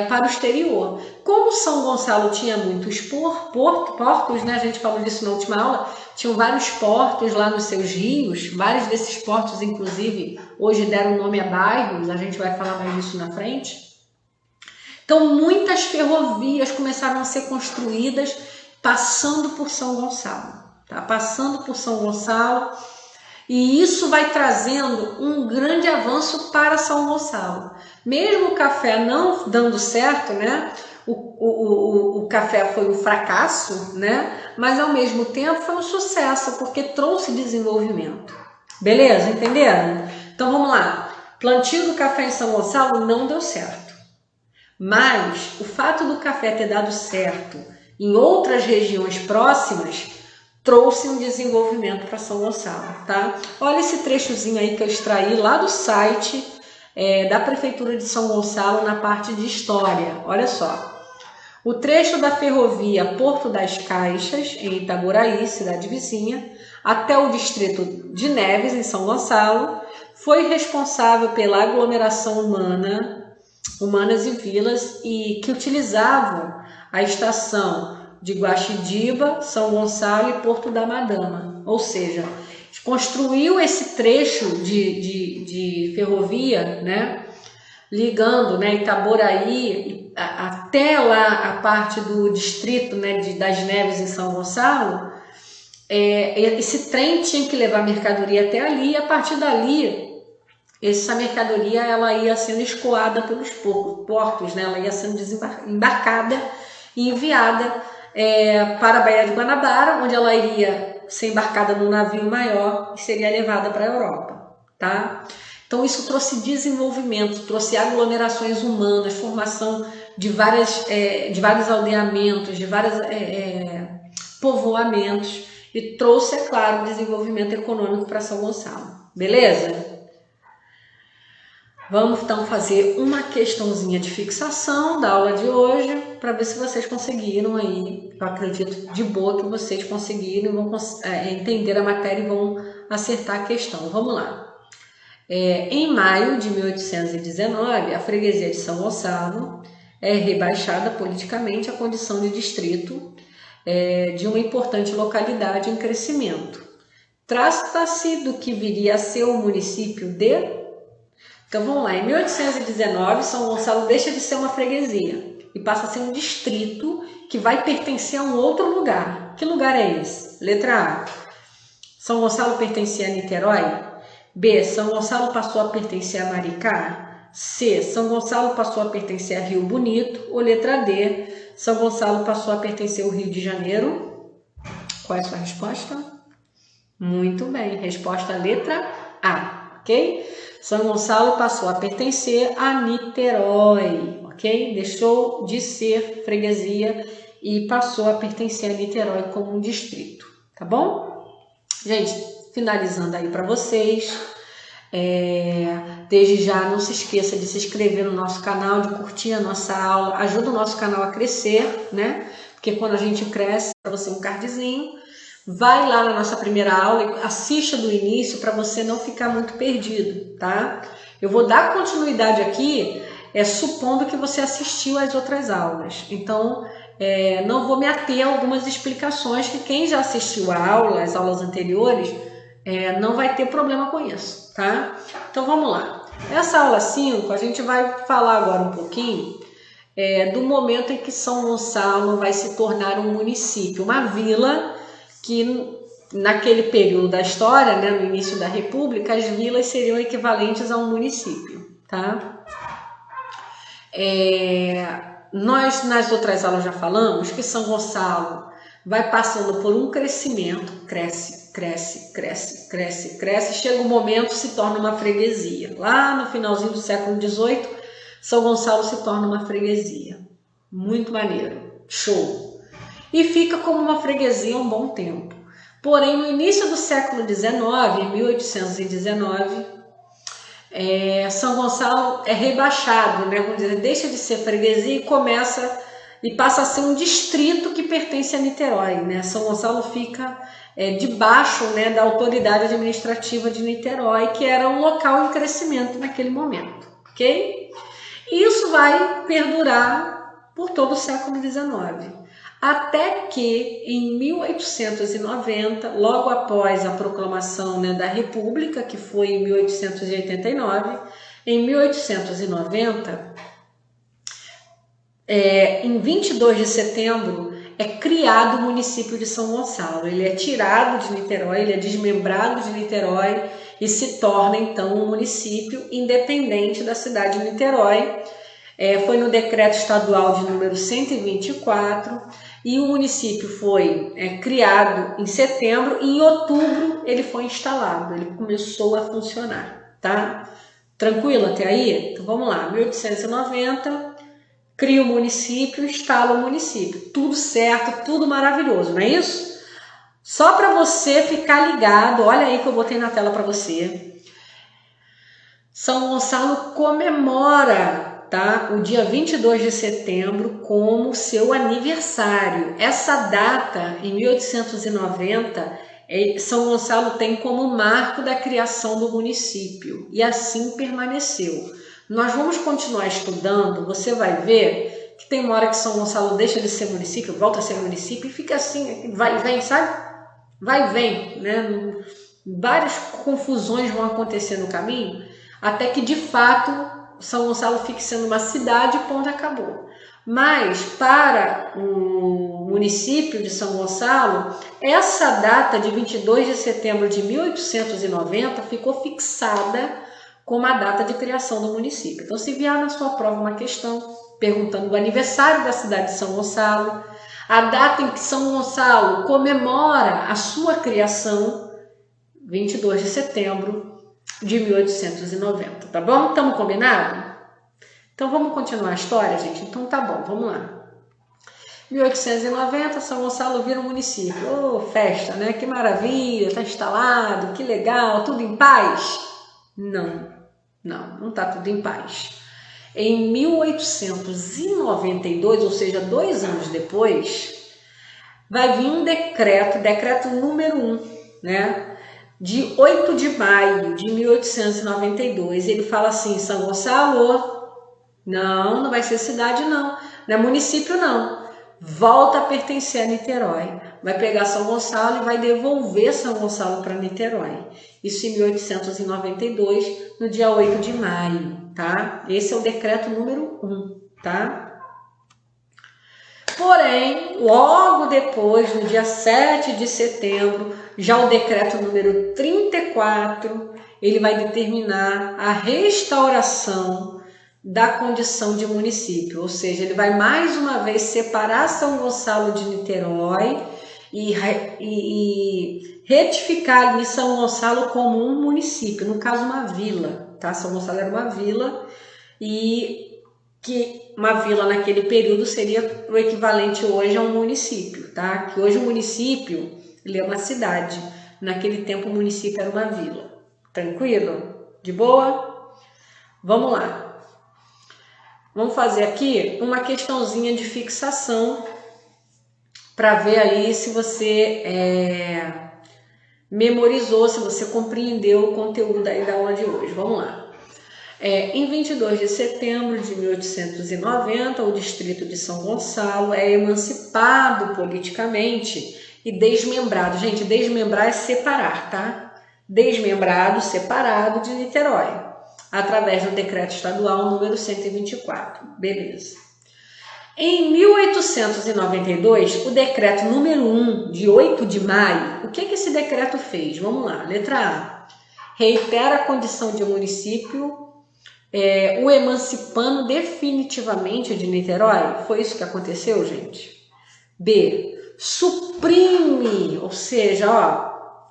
para o exterior. Como São Gonçalo tinha muitos portos, né? A gente falou disso na última aula, tinham vários portos lá nos seus rios, vários desses portos, inclusive, hoje deram nome a bairros, a gente vai falar mais disso na frente. Então, muitas ferrovias começaram a ser construídas passando por São Gonçalo, tá? Passando por São Gonçalo, e isso vai trazendo um grande avanço para São Gonçalo. Mesmo o café não dando certo, né? O café foi um fracasso, né? Mas ao mesmo tempo foi um sucesso, porque trouxe desenvolvimento. Beleza? Entenderam? Então vamos lá. Plantio do café em São Gonçalo não deu certo. Mas o fato do café ter dado certo em outras regiões próximas trouxe um desenvolvimento para São Gonçalo, tá? Olha esse trechozinho aí que eu extraí lá do site da Prefeitura de São Gonçalo na parte de História. Olha só. O trecho da ferrovia Porto das Caixas, em Itaboraí, cidade vizinha, até o distrito de Neves, em São Gonçalo, foi responsável pela aglomeração humanas e vilas e que utilizavam a estação de Guaxidiba, São Gonçalo e Porto da Madama. Ou seja, construiu esse trecho de ferrovia, né, ligando, né, Itaboraí até lá a parte do distrito, né, das Neves em São Gonçalo. Esse trem tinha que levar mercadoria até ali, e a partir dali essa mercadoria ela ia sendo escoada pelos portos, né, ela ia sendo embarcada e enviada para a Baía de Guanabara, onde ela iria ser embarcada num navio maior e seria levada para a Europa, tá? Então isso trouxe desenvolvimento, trouxe aglomerações humanas, formação de vários aldeamentos, de vários povoamentos e trouxe, é claro, desenvolvimento econômico para São Gonçalo. Beleza? Vamos então fazer uma questãozinha de fixação da aula de hoje para ver se vocês conseguiram aí. Eu acredito de boa que vocês conseguiram, vão entender a matéria e vão acertar a questão. Vamos lá. Em maio de 1819, a freguesia de São Gonçalo é rebaixada politicamente à condição de distrito de uma importante localidade em crescimento. Trata-se do que viria a ser o município de... Então vamos lá, em 1819 São Gonçalo deixa de ser uma freguesia e passa a ser um distrito que vai pertencer a um outro lugar. Que lugar é esse? Letra A. São Gonçalo pertencia a Niterói? B. São Gonçalo passou a pertencer a Maricá? C. São Gonçalo passou a pertencer a Rio Bonito? Ou letra D. São Gonçalo passou a pertencer ao Rio de Janeiro? Qual é a sua resposta? Muito bem, resposta letra A, ok? São Gonçalo passou a pertencer a Niterói, ok? Deixou de ser freguesia e passou a pertencer a Niterói como um distrito, tá bom? Gente, finalizando aí para vocês, desde já não se esqueça de se inscrever no nosso canal, de curtir a nossa aula, ajuda o nosso canal a crescer, né? Porque quando a gente cresce, para você um cardzinho, vai lá na nossa primeira aula e assista do início para você não ficar muito perdido, tá? Eu vou dar continuidade aqui, supondo que você assistiu às outras aulas. Então, não vou me ater a algumas explicações que quem já assistiu a aula, as aulas anteriores, não vai ter problema com isso, tá? Então, vamos lá. Essa aula 5, a gente vai falar agora um pouquinho do momento em que São Gonçalo vai se tornar um município, uma vila que naquele período da história, né, no início da República, as vilas seriam equivalentes a um município, tá? Nós nas outras aulas já falamos que São Gonçalo vai passando por um crescimento, cresce, chega um momento se torna uma freguesia. Lá no finalzinho do século XVIII, São Gonçalo se torna uma freguesia. Muito maneiro, show! E fica como uma freguesia um bom tempo. Porém, no início do século XIX, em 1819, São Gonçalo é rebaixado, né? Vamos dizer, deixa de ser freguesia e passa a ser um distrito que pertence a Niterói, né? São Gonçalo fica debaixo, né, da autoridade administrativa de Niterói, que era um local em crescimento naquele momento, ok? E isso vai perdurar por todo o século XIX. Até que, em 1890, logo após a proclamação, né, da República, que foi em 1889, em 1890, em 22 de setembro, é criado o município de São Gonçalo. Ele é tirado de Niterói, ele é desmembrado de Niterói e se torna, então, um município independente da cidade de Niterói. Foi no decreto estadual de número 124 e o município foi criado em setembro e em outubro ele foi instalado, ele começou a funcionar, tá? Tranquilo até aí? Então vamos lá, 1890, cria o município, instala o município, tudo certo, tudo maravilhoso, não é isso? Só para você ficar ligado, olha aí que eu botei na tela para você. São Gonçalo comemora, tá, o dia 22 de setembro como seu aniversário. Essa data, em 1890, São Gonçalo tem como marco da criação do município e assim permaneceu. Nós vamos continuar estudando, você vai ver que tem uma hora que São Gonçalo deixa de ser município, volta a ser município e fica assim, vai e vem, sabe? Vai e vem, né? Várias confusões vão acontecer no caminho, até que de fato São Gonçalo fique sendo uma cidade e ponto, acabou. Mas para o município de São Gonçalo, essa data de 22 de setembro de 1890 ficou fixada como a data de criação do município. Então, se vier na sua prova uma questão perguntando o aniversário da cidade de São Gonçalo, a data em que São Gonçalo comemora a sua criação, 22 de setembro de 1890, tá bom? Estamos combinados? Então vamos continuar a história, gente? Então tá bom, vamos lá. 1890, São Gonçalo vira um município. Oh, festa, né? Que maravilha, tá instalado, que legal, tudo em paz? Não tá tudo em paz. Em 1892, ou seja, 2 anos depois, vai vir um decreto número 1, né? De 8 de maio de 1892, ele fala assim: São Gonçalo, não vai ser cidade não é município não, volta a pertencer a Niterói, vai pegar São Gonçalo e vai devolver São Gonçalo para Niterói, isso em 1892, no dia 8 de maio, tá? Esse é o decreto número 1, tá? Porém, logo depois, no dia 7 de setembro, já o decreto número 34, ele vai determinar a restauração da condição de município, ou seja, ele vai mais uma vez separar São Gonçalo de Niterói e retificar ali São Gonçalo como um município, no caso uma vila, tá? São Gonçalo era uma vila e que uma vila naquele período seria o equivalente hoje a um município, tá? Que hoje o município, ele é uma cidade, naquele tempo o município era uma vila. Tranquilo? De boa? Vamos lá. Vamos fazer aqui uma questãozinha de fixação para ver aí se você memorizou, se você compreendeu o conteúdo aí da aula de hoje. Vamos lá. Em 22 de setembro de 1890, o distrito de São Gonçalo é emancipado politicamente e desmembrado. Gente, desmembrar é separar, tá? Desmembrado, separado de Niterói, através do decreto estadual número 124. Beleza. Em 1892, o decreto número 1, de 8 de maio, o que esse decreto fez? Vamos lá. Letra A. Reitera a condição de município, o emancipando definitivamente de Niterói. Foi isso que aconteceu, gente? B. Suprime, ou seja,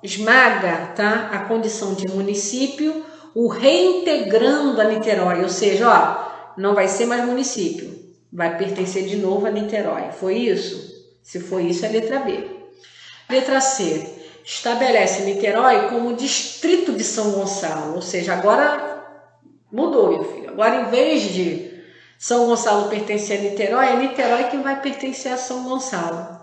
esmaga, tá, a condição de município, o reintegrando a Niterói, ou seja, não vai ser mais município, vai pertencer de novo a Niterói. Foi isso? Se foi isso, é letra B. Letra C. Estabelece Niterói como distrito de São Gonçalo, ou seja, agora mudou, meu filho. Agora, em vez de São Gonçalo pertencer a Niterói, é Niterói que vai pertencer a São Gonçalo.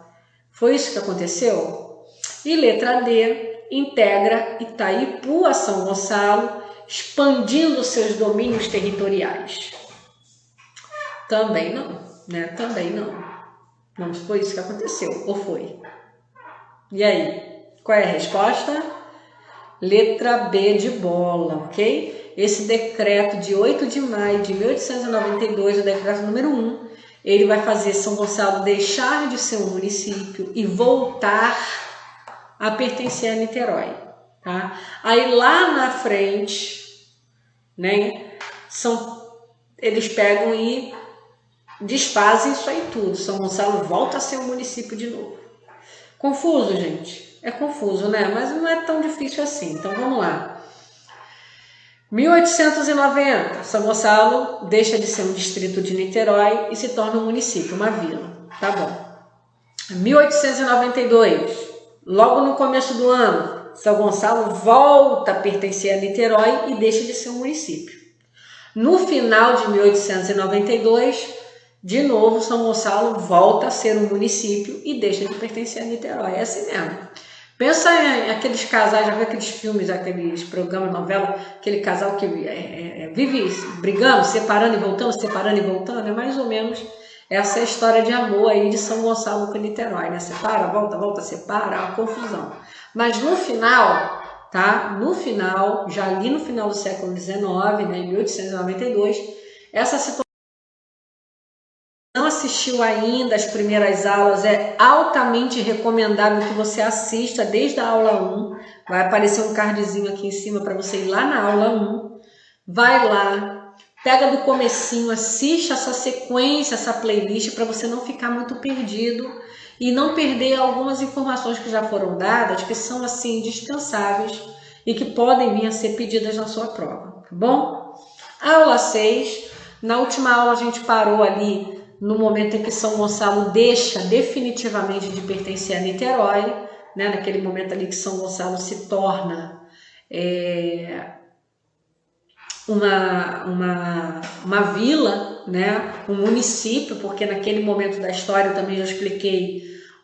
Foi isso que aconteceu? E letra D. Integra Itaipu a São Gonçalo, expandindo seus domínios territoriais. Também não, né? Também não. Não foi isso que aconteceu, ou foi? E aí? Qual é a resposta? Letra B de bola, ok? Esse decreto de 8 de maio de 1892, o decreto número 1, ele vai fazer São Gonçalo deixar de ser um município e voltar a pertencer a Niterói, tá? Aí lá na frente, né, eles pegam e desfazem isso aí tudo. São Gonçalo volta a ser um município de novo. Confuso, gente? É confuso, né? Mas não é tão difícil assim. Então vamos lá. 1890, São Gonçalo deixa de ser um distrito de Niterói e se torna um município, uma vila. Tá bom. 1892, logo no começo do ano, São Gonçalo volta a pertencer a Niterói e deixa de ser um município. No final de 1892, de novo, São Gonçalo volta a ser um município e deixa de pertencer a Niterói. É assim mesmo. Pensa em aqueles casais, já viu aqueles filmes, aqueles programas, novela, aquele casal que vive brigando, separando e voltando, é mais ou menos essa história de amor aí de São Gonçalo com Niterói, né? Separa, volta, volta, separa, é uma confusão. Mas no final, tá? No final, já ali no final do século XIX, né, em 1892, essa situação não assistiu ainda às primeiras aulas, é altamente recomendável que você assista desde a aula 1. Vai aparecer um cardzinho aqui em cima para você ir lá na aula 1. Vai lá, pega do comecinho, assiste essa sequência, essa playlist, para você não ficar muito perdido e não perder algumas informações que já foram dadas, que são assim indispensáveis e que podem vir a ser pedidas na sua prova, tá bom? Aula 6. Na última aula a gente parou ali no momento em que São Gonçalo deixa definitivamente de pertencer a Niterói, né? Naquele momento ali que São Gonçalo se torna uma vila, né? Um município, porque naquele momento da história eu também já expliquei,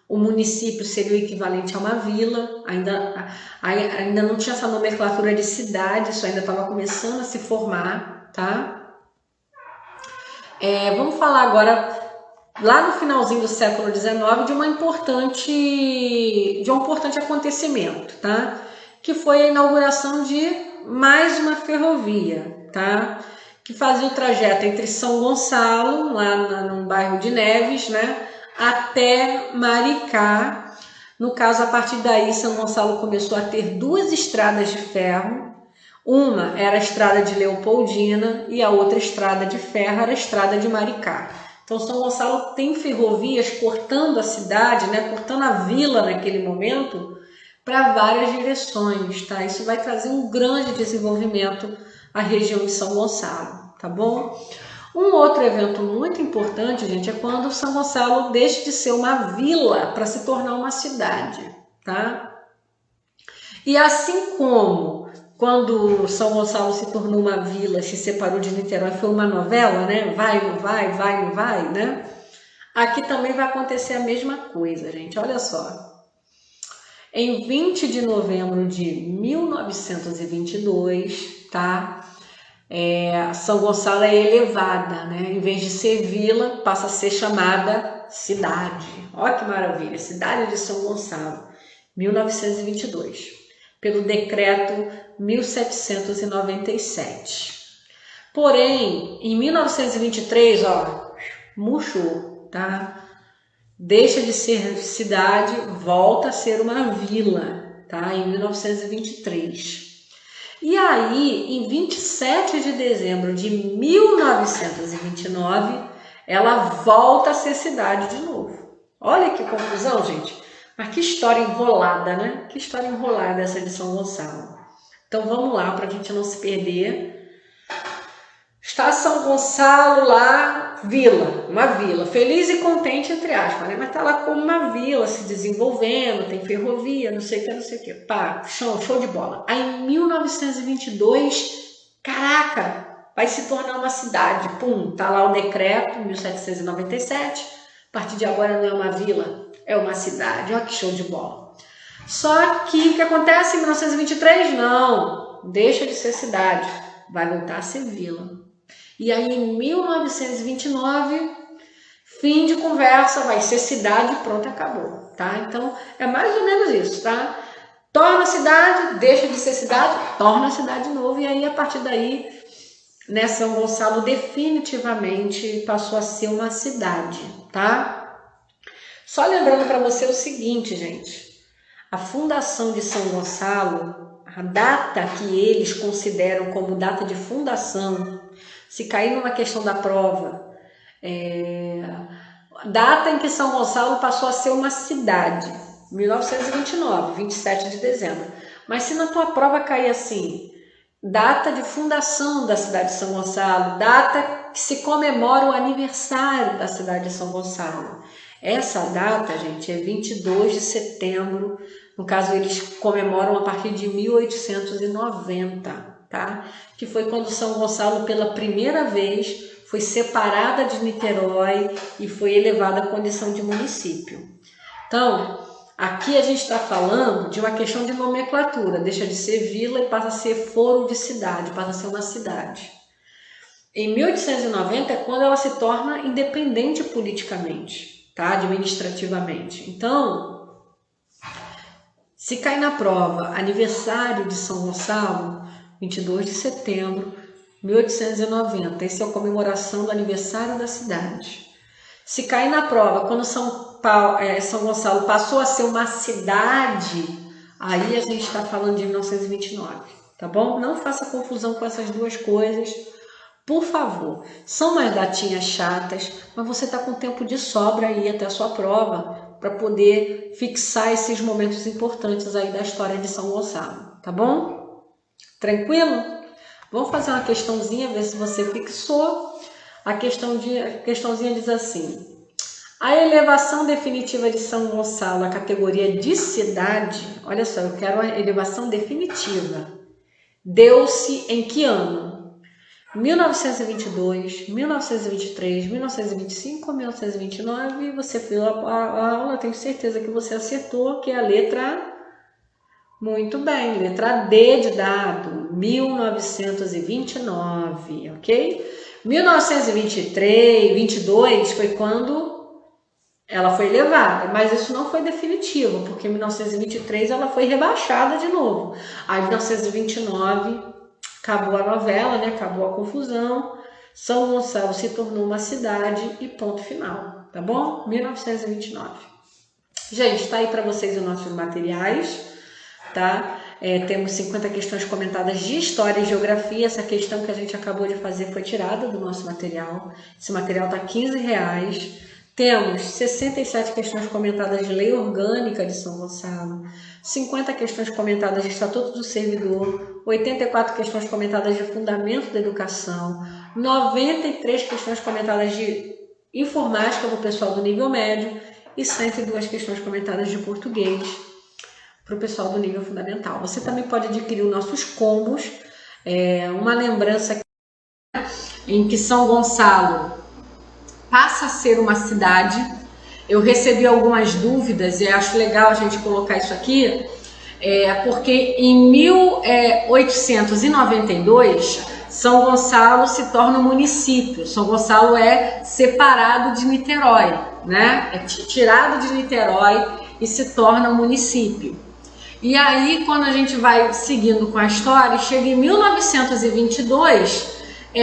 o município seria o equivalente a uma vila, ainda não tinha essa nomenclatura de cidade, isso ainda estava começando a se formar, tá? Vamos falar agora, lá no finalzinho do século XIX, de um importante acontecimento, tá? Que foi a inauguração de mais uma ferrovia, tá? Que fazia o trajeto entre São Gonçalo, lá no bairro de Neves, né? até Maricá. No caso, a partir daí, São Gonçalo começou a ter duas estradas de ferro. Uma era a estrada de Leopoldina e a outra estrada de ferro era a estrada de Maricá. Então, São Gonçalo tem ferrovias cortando a cidade, né, cortando a vila naquele momento, para várias direções, tá? Isso vai trazer um grande desenvolvimento à região de São Gonçalo, tá bom? Um outro evento muito importante, gente, é quando São Gonçalo deixa de ser uma vila para se tornar uma cidade, tá? E assim como quando São Gonçalo se tornou uma vila, se separou de Niterói, foi uma novela, né? Vai, não vai, vai, não vai, né? Aqui também vai acontecer a mesma coisa, gente. Olha só. Em 20 de novembro de 1922, tá? São Gonçalo é elevada, né? Em vez de ser vila, passa a ser chamada cidade. Olha que maravilha, cidade de São Gonçalo, 1922, pelo decreto 1797. Porém, em 1923, ó, murchou, tá? Deixa de ser cidade, volta a ser uma vila, tá? Em 1923. E aí, em 27 de dezembro de 1929, ela volta a ser cidade de novo. Olha que confusão, gente. Mas que história enrolada, né? Que história enrolada essa de São Gonçalo. Então vamos lá, para a gente não se perder. Está São Gonçalo lá, vila, uma vila, feliz e contente, entre aspas, né? Mas está lá como uma vila, se desenvolvendo, tem ferrovia, não sei o que, não sei o que. Pá, show de bola. Aí em 1922, caraca, vai se tornar uma cidade. Pum, tá lá o decreto, 1797, a partir de agora não é uma vila, é uma cidade. Olha que show de bola. Só que o que acontece em 1923? Não, deixa de ser cidade, vai voltar a ser vila. E aí, em 1929, fim de conversa, vai ser cidade, pronto, acabou, tá? Então, é mais ou menos isso, tá? Torna a cidade, deixa de ser cidade, torna a cidade de novo, e aí, a partir daí, né, São Gonçalo definitivamente passou a ser uma cidade, tá? Só lembrando para você o seguinte, gente, a fundação de São Gonçalo, a data que eles consideram como data de fundação, se cair numa questão da prova, data em que São Gonçalo passou a ser uma cidade, 1929, 27 de dezembro. Mas se na tua prova cair assim, data de fundação da cidade de São Gonçalo, data que se comemora o aniversário da cidade de São Gonçalo. Essa data, gente, é 22 de setembro, no caso eles comemoram a partir de 1890. Tá? Que foi quando São Gonçalo pela primeira vez foi separada de Niterói e foi elevada à condição de município. Então, aqui a gente está falando de uma questão de nomenclatura, deixa de ser vila e passa a ser foro de cidade, passa a ser uma cidade. Em 1890 é quando ela se torna independente politicamente, tá? Administrativamente. Então, se cair na prova aniversário de São Gonçalo, 22 de setembro de 1890. Essa é a comemoração do aniversário da cidade. Se cair na prova, quando São Gonçalo passou a ser uma cidade, aí a gente está falando de 1929, tá bom? Não faça confusão com essas duas coisas, por favor. São umas datinhas chatas, mas você está com tempo de sobra aí até a sua prova para poder fixar esses momentos importantes aí da história de São Gonçalo, tá bom? Tranquilo? Vamos fazer uma questãozinha, ver se você fixou. A questãozinha diz assim: a elevação definitiva de São Gonçalo à categoria de cidade, olha só, eu quero a elevação definitiva, deu-se em que ano? 1922, 1923, 1925 ou 1929? Você fez a aula, tenho certeza que você acertou, que é a letra... Muito bem, letra D de dado, 1929, ok? 1923, 22 foi quando ela foi elevada, mas isso não foi definitivo, porque em 1923 ela foi rebaixada de novo. Aí em 1929 acabou a novela, né? Acabou a confusão, São Gonçalo se tornou uma cidade e ponto final, tá bom? 1929. Gente, tá aí para vocês os nossos materiais, tá? Temos 50 questões comentadas de História e Geografia. Essa questão que a gente acabou de fazer foi tirada do nosso material. Esse material tá R$15. Temos 67 questões comentadas de Lei Orgânica de São Gonçalo, 50 questões comentadas de Estatuto do Servidor, 84 questões comentadas de Fundamento da Educação, 93 questões comentadas de Informática para o pessoal do nível médio e 102 questões comentadas de Português para o pessoal do nível fundamental. Você também pode adquirir os nossos combos, uma lembrança em que São Gonçalo passa a ser uma cidade. Eu recebi algumas dúvidas e acho legal a gente colocar isso aqui, porque em 1892 São Gonçalo se torna um município. São Gonçalo é separado de Niterói, né? É tirado de Niterói e se torna um município. E aí, quando a gente vai seguindo com a história, chega em 1922,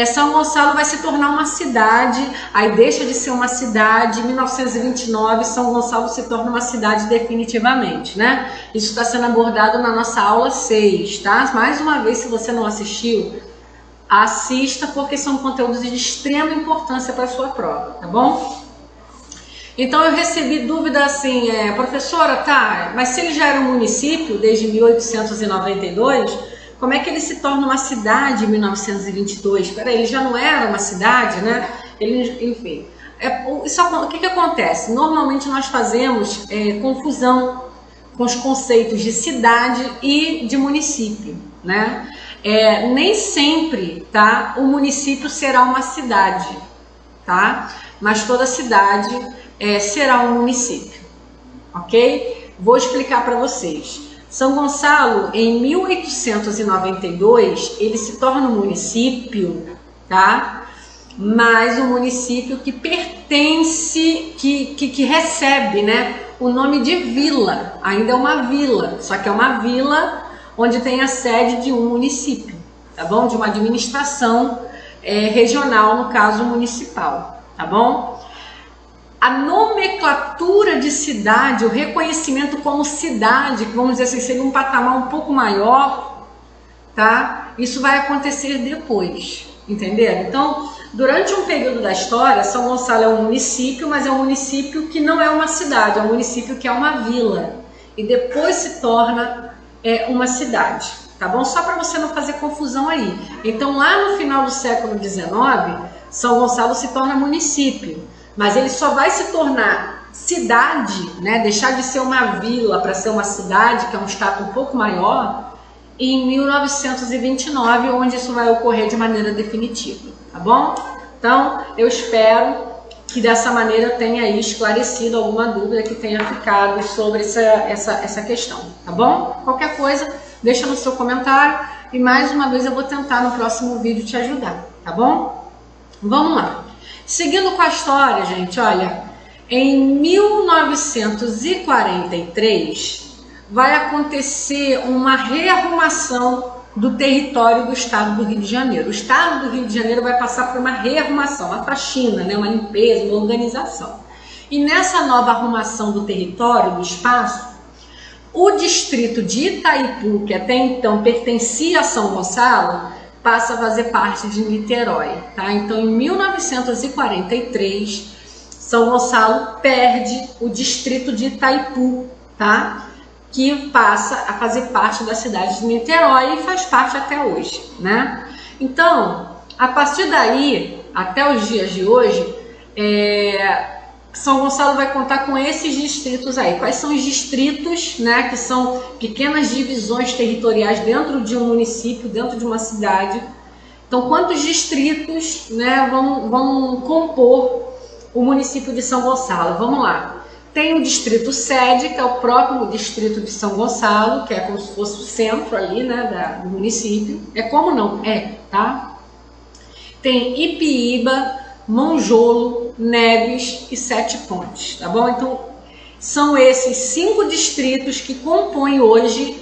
São Gonçalo vai se tornar uma cidade, aí deixa de ser uma cidade. Em 1929, São Gonçalo se torna uma cidade definitivamente, né? Isso está sendo abordado na nossa aula 6, tá? Mais uma vez, se você não assistiu, assista, porque são conteúdos de extrema importância para a sua prova, tá bom? Então eu recebi dúvida assim, professora, tá, mas se ele já era um município desde 1892, como é que ele se torna uma cidade em 1922? Peraí, ele já não era uma cidade, né? Enfim, o que acontece? Normalmente nós fazemos confusão com os conceitos de cidade e de município, né? Nem sempre, tá, o município será uma cidade, tá? Mas toda cidade será um município, ok? Vou explicar para vocês. São Gonçalo, em 1892, ele se torna um município, tá? Mas um município que pertence, que recebe, né, o nome de vila. Ainda é uma vila, só que é uma vila onde tem a sede de um município, tá bom? De uma administração regional, no caso municipal, tá bom? A nomenclatura de cidade, o reconhecimento como cidade, que vamos dizer assim, seria um patamar um pouco maior, tá? Isso vai acontecer depois, entenderam? Então, durante um período da história, São Gonçalo é um município, mas é um município que não é uma cidade, é um município que é uma vila. E depois se torna uma cidade, tá bom? Só para você não fazer confusão aí. Então, lá no final do século XIX, São Gonçalo se torna município. Mas ele só vai se tornar cidade, né, deixar de ser uma vila para ser uma cidade, que é um status um pouco maior, em 1929, onde isso vai ocorrer de maneira definitiva, tá bom? Então, eu espero que dessa maneira eu tenha aí esclarecido alguma dúvida que tenha ficado sobre essa questão, tá bom? Qualquer coisa, deixa no seu comentário e mais uma vez eu vou tentar no próximo vídeo te ajudar, tá bom? Vamos lá. Seguindo com a história, gente, olha, em 1943 vai acontecer uma rearrumação do território do estado do Rio de Janeiro. O estado do Rio de Janeiro vai passar por uma rearrumação, uma faxina, né, uma limpeza, uma organização. E nessa nova arrumação do território, do espaço, o distrito de Itaipu, que até então pertencia a São Gonçalo, passa a fazer parte de Niterói, tá? Então, em 1943, São Gonçalo perde o distrito de Itaipu, tá? Que passa a fazer parte da cidade de Niterói e faz parte até hoje, né? Então, a partir daí, até os dias de hoje, São Gonçalo vai contar com esses distritos aí. Quais são os distritos, né, que são pequenas divisões territoriais dentro de um município, dentro de uma cidade. Então, quantos distritos, né, vão compor o município de São Gonçalo? Vamos lá. Tem o distrito sede, que é o próprio distrito de São Gonçalo, que é como se fosse o centro ali, né, do município. Como não? Tá? Tem Ipiíba, Monjolo, Neves e Sete Pontes, tá bom? Então, são esses 5 distritos que compõem hoje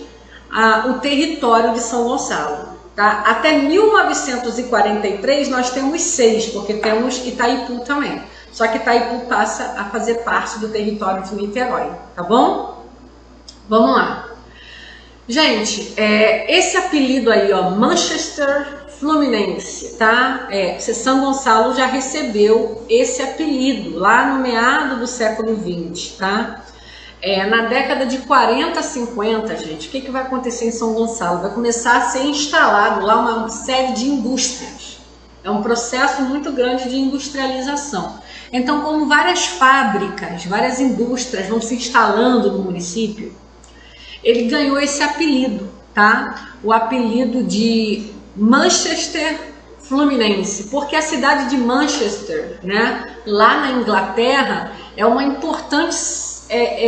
o território de São Gonçalo, tá? Até 1943 nós temos 6, porque temos Itaipu também. Só que Itaipu passa a fazer parte do território de Niterói, tá bom? Vamos lá. Gente, esse apelido aí, ó, Manchester Fluminense, tá? São Gonçalo já recebeu esse apelido lá no meado do século XX, tá? Na década de 40, 50, gente, o que vai acontecer em São Gonçalo? Vai começar a ser instalado lá uma série de indústrias. É um processo muito grande de industrialização. Então, como várias fábricas, várias indústrias vão se instalando no município, ele ganhou esse apelido, tá? O apelido de Manchester Fluminense, porque a cidade de Manchester, né, lá na Inglaterra, é uma importante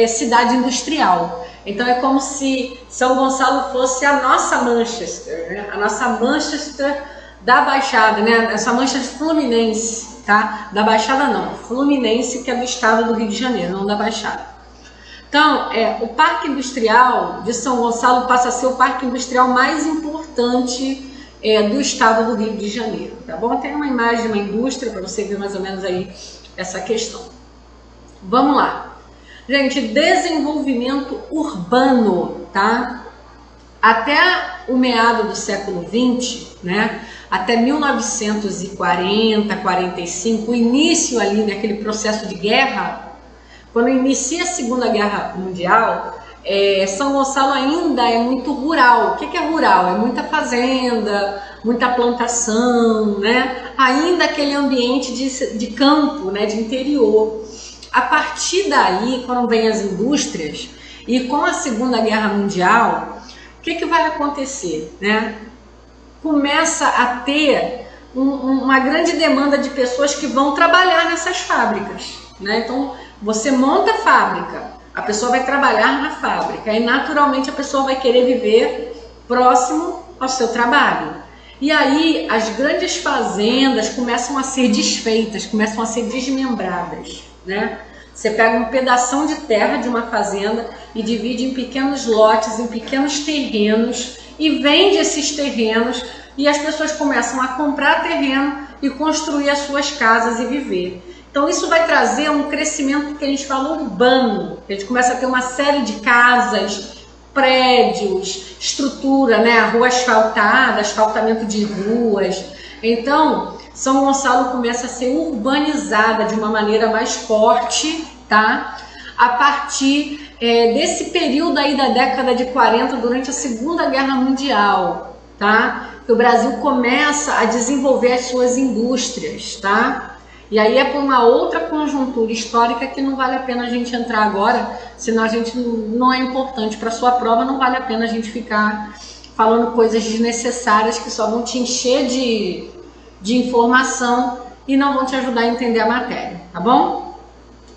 cidade industrial. Então é como se São Gonçalo fosse a nossa Manchester, né? A nossa Manchester da Baixada, né? Essa Manchester Fluminense, tá? Da Baixada não, Fluminense, que é do estado do Rio de Janeiro, não da Baixada. Então, o Parque Industrial de São Gonçalo passa a ser o parque industrial mais importante do estado do Rio de Janeiro, tá bom? Tem uma imagem de uma indústria para você ver mais ou menos aí essa questão. Vamos lá. Gente, desenvolvimento urbano, tá? Até o meado do século XX, né? Até 1940, 45, o início ali naquele processo de guerra, quando inicia a Segunda Guerra Mundial, São Gonçalo ainda é muito rural. O que é rural? É muita fazenda, muita plantação, né? Ainda aquele ambiente de campo, né? De interior. A partir daí, quando vem as indústrias e com a Segunda Guerra Mundial, o que vai acontecer, né? Começa a ter uma grande demanda de pessoas que vão trabalhar nessas fábricas, né? Então, você monta a fábrica, a pessoa vai trabalhar na fábrica e naturalmente a pessoa vai querer viver próximo ao seu trabalho. E aí as grandes fazendas começam a ser desfeitas, começam a ser desmembradas, né? Você pega um pedação de terra de uma fazenda e divide em pequenos lotes, em pequenos terrenos e vende esses terrenos e as pessoas começam a comprar terreno e construir as suas casas e viver. Então isso vai trazer um crescimento que a gente fala urbano, a gente começa a ter uma série de casas, prédios, estrutura, né, a rua asfaltada, asfaltamento de ruas. Então São Gonçalo começa a ser urbanizada de uma maneira mais forte, tá? A partir desse período aí da década de 40, durante a Segunda Guerra Mundial, tá? Que o Brasil começa a desenvolver as suas indústrias, tá? E aí é por uma outra conjuntura histórica que não vale a pena a gente entrar agora, senão a gente não é importante para a sua prova, não vale a pena a gente ficar falando coisas desnecessárias que só vão te encher de informação e não vão te ajudar a entender a matéria, tá bom?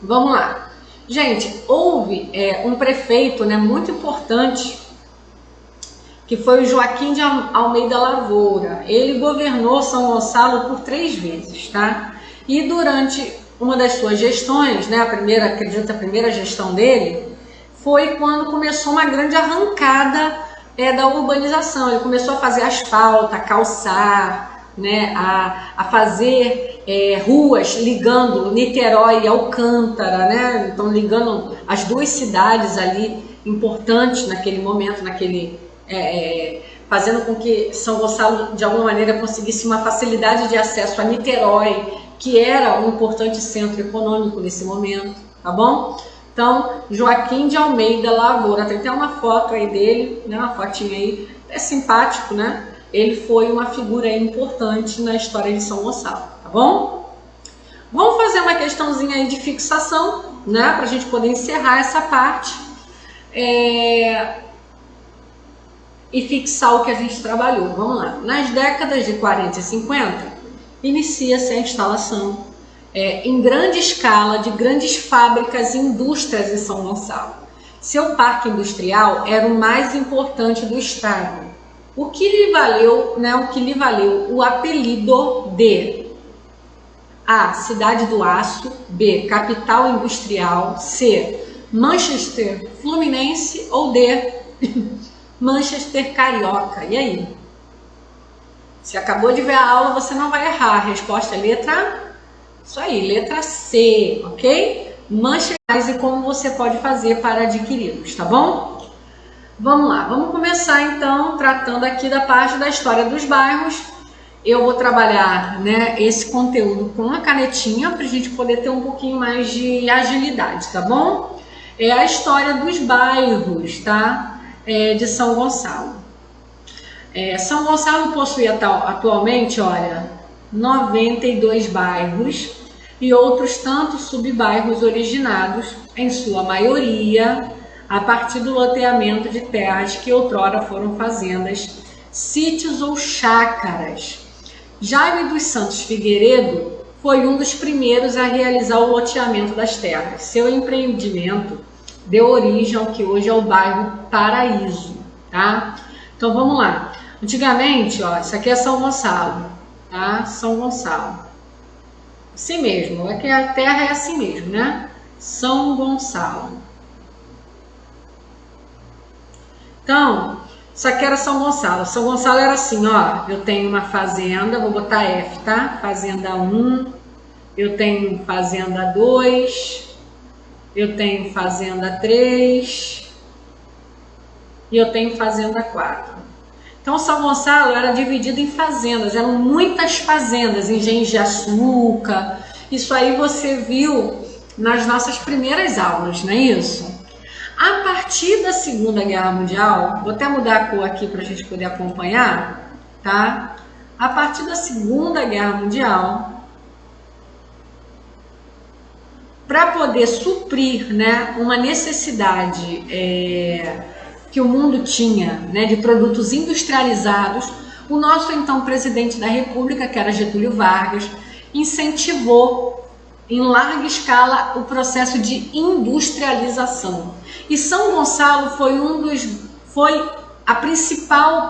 Vamos lá. Gente, houve um prefeito, né, muito importante, que foi o Joaquim de Almeida Lavoura. Ele governou São Gonçalo por 3 vezes, tá? E durante uma das suas gestões, né, acredito a primeira gestão dele, foi quando começou uma grande arrancada da urbanização. Ele começou a fazer asfalto, a calçar, né, a fazer ruas ligando Niterói e Alcântara, né? Então ligando as duas cidades ali importantes naquele momento, fazendo com que São Gonçalo de alguma maneira conseguisse uma facilidade de acesso a Niterói, que era um importante centro econômico nesse momento, tá bom? Então, Joaquim de Almeida Lavoura, tem até uma foto aí dele, né, uma fotinha aí, é simpático, né? Ele foi uma figura importante na história de São Gonçalo, tá bom? Vamos fazer uma questãozinha aí de fixação, né, para a gente poder encerrar essa parte e fixar o que a gente trabalhou. Vamos lá. Nas décadas de 40 e 50, inicia-se a instalação em grande escala de grandes fábricas e indústrias em São Gonçalo. Seu parque industrial era o mais importante do estado, o que lhe valeu o apelido de A. Cidade do Aço, B. Capital Industrial, C. Manchester Fluminense ou D. Manchester Carioca. E aí? Você acabou de ver a aula, você não vai errar. A resposta é isso aí, letra C, ok? Manchas e como você pode fazer para adquiri-los, tá bom? Vamos lá, vamos começar então tratando aqui da parte da história dos bairros. Eu vou trabalhar, né, esse conteúdo com a canetinha para a gente poder ter um pouquinho mais de agilidade, tá bom? É a história dos bairros, tá? De São Gonçalo. São Gonçalo possui atualmente, olha, 92 bairros e outros tantos subbairros originados, em sua maioria, a partir do loteamento de terras que outrora foram fazendas, sítios ou chácaras. Jaime dos Santos Figueiredo foi um dos primeiros a realizar o loteamento das terras. Seu empreendimento deu origem ao que hoje é o bairro Paraíso, tá? Então vamos lá. Antigamente, ó, isso aqui é São Gonçalo, tá? São Gonçalo. Assim mesmo, é que a terra é assim mesmo, né? São Gonçalo. Então, isso aqui era São Gonçalo. São Gonçalo era assim, ó. Eu tenho uma fazenda, vou botar F, tá? Fazenda 1. Eu tenho fazenda 2. Eu tenho fazenda 3. E eu tenho fazenda 4. Então, São Gonçalo era dividido em fazendas, eram muitas fazendas, engenhos de açúcar. Isso aí você viu nas nossas primeiras aulas, não é isso? A partir da Segunda Guerra Mundial, vou até mudar a cor aqui para a gente poder acompanhar, tá? A partir da Segunda Guerra Mundial, para poder suprir, né, uma necessidade que o mundo tinha, né, de produtos industrializados, o nosso então presidente da República, que era Getúlio Vargas, incentivou em larga escala o processo de industrialização. E São Gonçalo foi a principal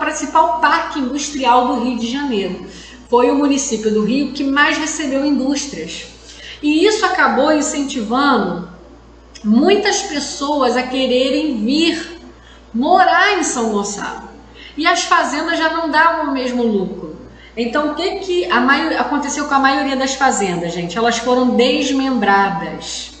parque industrial do Rio de Janeiro. Foi o município do Rio que mais recebeu indústrias. E isso acabou incentivando muitas pessoas a quererem vir morar em São Gonçalo. E as fazendas já não davam o mesmo lucro. Então, o que aconteceu com a maioria das fazendas, gente? Elas foram desmembradas.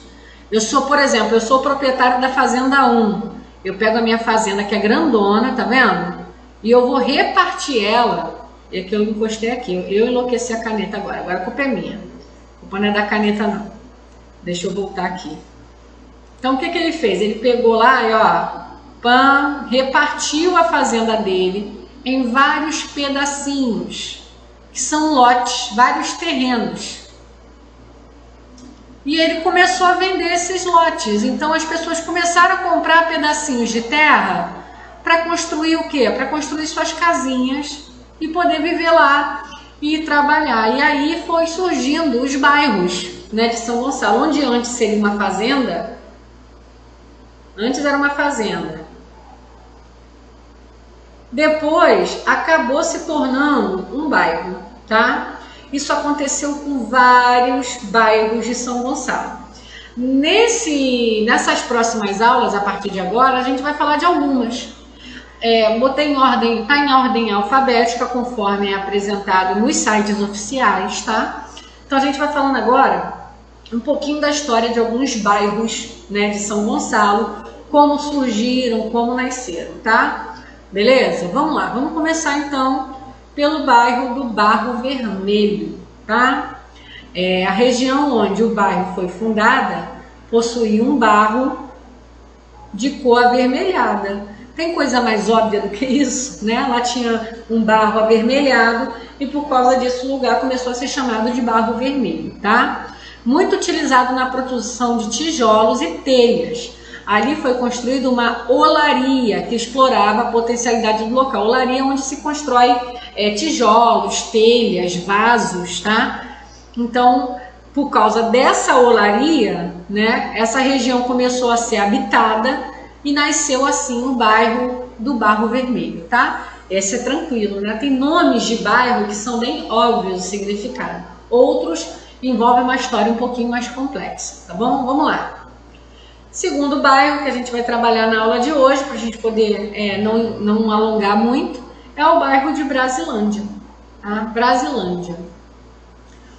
Por exemplo, eu sou proprietário da Fazenda 1. Eu pego a minha fazenda, que é grandona, tá vendo? E eu vou repartir ela. É que eu encostei aqui. Eu enlouqueci a caneta agora. Agora a culpa é minha. A culpa não é da caneta, não. Deixa eu voltar aqui. Então, o que ele fez? Ele pegou lá e, ó, repartiu a fazenda dele em vários pedacinhos, que são lotes, vários terrenos. E ele começou a vender esses lotes. Então as pessoas começaram a comprar pedacinhos de terra para construir o quê? Para construir suas casinhas e poder viver lá e trabalhar. E aí foi surgindo os bairros, né, de São Gonçalo, onde antes seria uma fazenda. Antes era uma fazenda. Depois acabou se tornando um bairro, tá? Isso aconteceu com vários bairros de São Gonçalo. Nessas próximas aulas, a partir de agora, a gente vai falar de algumas. Botei em ordem, está em ordem alfabética, conforme é apresentado nos sites oficiais, tá? Então a gente vai falando agora um pouquinho da história de alguns bairros, né, de São Gonçalo, como surgiram, como nasceram, tá? Beleza? Vamos lá, vamos começar então pelo bairro do Barro Vermelho, tá? A região onde o bairro foi fundada possuía um barro de cor avermelhada. Tem coisa mais óbvia do que isso, né? Lá tinha um barro avermelhado e por causa disso o lugar começou a ser chamado de Barro Vermelho, tá? Muito utilizado na produção de tijolos e telhas. Ali foi construída uma olaria que explorava a potencialidade do local. Olaria é onde se constrói tijolos, telhas, vasos, tá? Então, por causa dessa olaria, né, essa região começou a ser habitada e nasceu assim o bairro do Barro Vermelho, tá? Esse é tranquilo, né? Tem nomes de bairro que são bem óbvios de significado. Outros envolvem uma história um pouquinho mais complexa, tá bom? Vamos lá. Segundo bairro que a gente vai trabalhar na aula de hoje, para a gente poder não alongar muito, é o bairro de Brasilândia, tá? Brasilândia.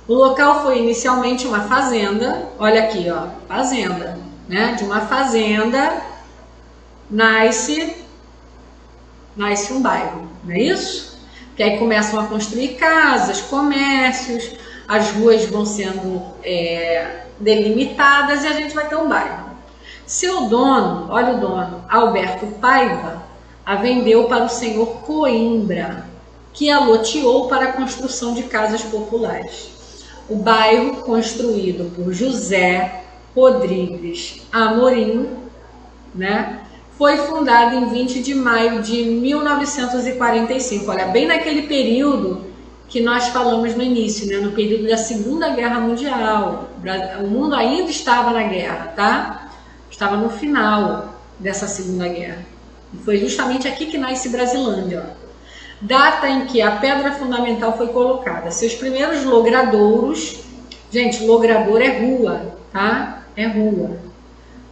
O local foi inicialmente uma fazenda, olha aqui, ó, fazenda, né? De uma fazenda nasce um bairro, não é isso? Que aí começam a construir casas, comércios, as ruas vão sendo delimitadas e a gente vai ter um bairro. Seu dono, olha o dono, Alberto Paiva, a vendeu para o senhor Coimbra, que a loteou para a construção de casas populares. O bairro, construído por José Rodrigues Amorim, né, foi fundado em 20 de maio de 1945. Olha, bem naquele período que nós falamos no início, né, no período da Segunda Guerra Mundial. O mundo ainda estava na guerra, tá? Estava no final dessa Segunda Guerra. E foi justamente aqui que nasce Brasilândia, ó. Data em que a pedra fundamental foi colocada. Seus primeiros logradouros, gente, logrador é rua, tá? É rua.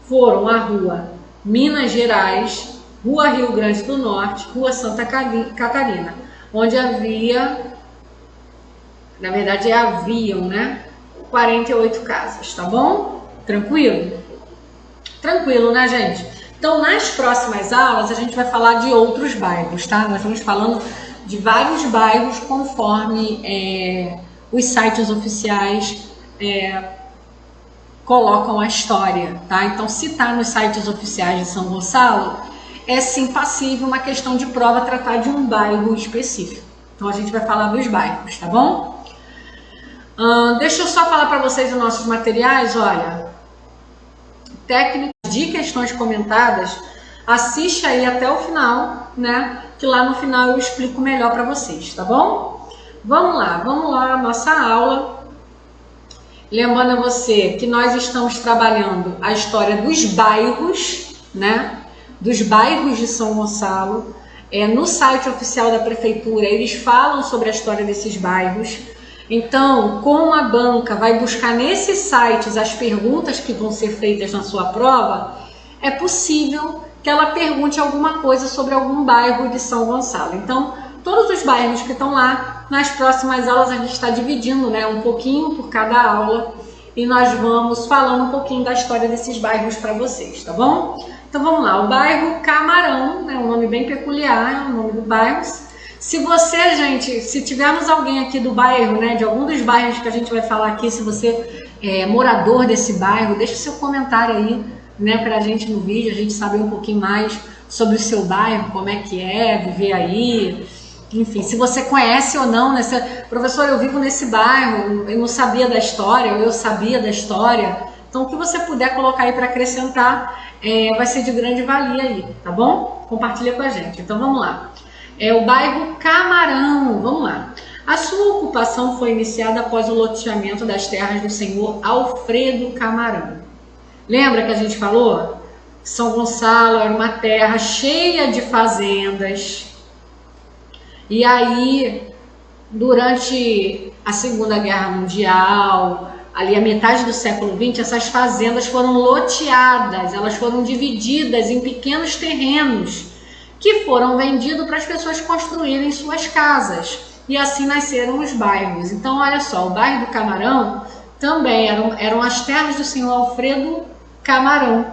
Foram a rua Minas Gerais, rua Rio Grande do Norte, rua Santa Catarina, onde havia, na verdade haviam, né, 48 casas, tá bom? Tranquilo? Tranquilo, né, gente? Então, nas próximas aulas, a gente vai falar de outros bairros, tá? Nós vamos falando de vários bairros conforme os sites oficiais colocam a história, tá? Então, se tá nos sites oficiais de São Gonçalo, é sim passível uma questão de prova tratar de um bairro específico. Então, a gente vai falar dos bairros, tá bom? Deixa eu só falar para vocês os nossos materiais, olha. Técnicas de questões comentadas, assiste aí até o final, né? Que lá no final eu explico melhor para vocês, tá bom? Vamos lá, nossa aula. Lembrando a você que nós estamos trabalhando a história dos bairros, né? Dos bairros de São Gonçalo. No site oficial da prefeitura eles falam sobre a história desses bairros. Então, como a banca vai buscar nesses sites as perguntas que vão ser feitas na sua prova, é possível que ela pergunte alguma coisa sobre algum bairro de São Gonçalo. Então, todos os bairros que estão lá, nas próximas aulas a gente está dividindo, né, um pouquinho por cada aula e nós vamos falando um pouquinho da história desses bairros para vocês, tá bom? Então vamos lá, o bairro Camarão, né, um nome bem peculiar, é o nome do bairro. Se você, gente, se tivermos alguém aqui do bairro, né, de algum dos bairros que a gente vai falar aqui, se você é morador desse bairro, deixa o seu comentário aí, né, pra gente no vídeo, a gente saber um pouquinho mais sobre o seu bairro, como é que é viver aí, enfim, se você conhece ou não, né, professor, eu vivo nesse bairro, eu não sabia da história, ou eu sabia da história, então o que você puder colocar aí para acrescentar vai ser de grande valia aí, tá bom? Compartilha com a gente, então vamos lá. O bairro Camarão, vamos lá. A sua ocupação foi iniciada após o loteamento das terras do senhor Alfredo Camarão. Lembra que a gente falou? São Gonçalo era uma terra cheia de fazendas. E aí, durante a Segunda Guerra Mundial, ali a metade do século XX, essas fazendas foram loteadas, elas foram divididas em pequenos terrenos que foram vendidos para as pessoas construírem suas casas. E assim nasceram os bairros. Então, olha só, o bairro do Camarão também eram as terras do senhor Alfredo Camarão,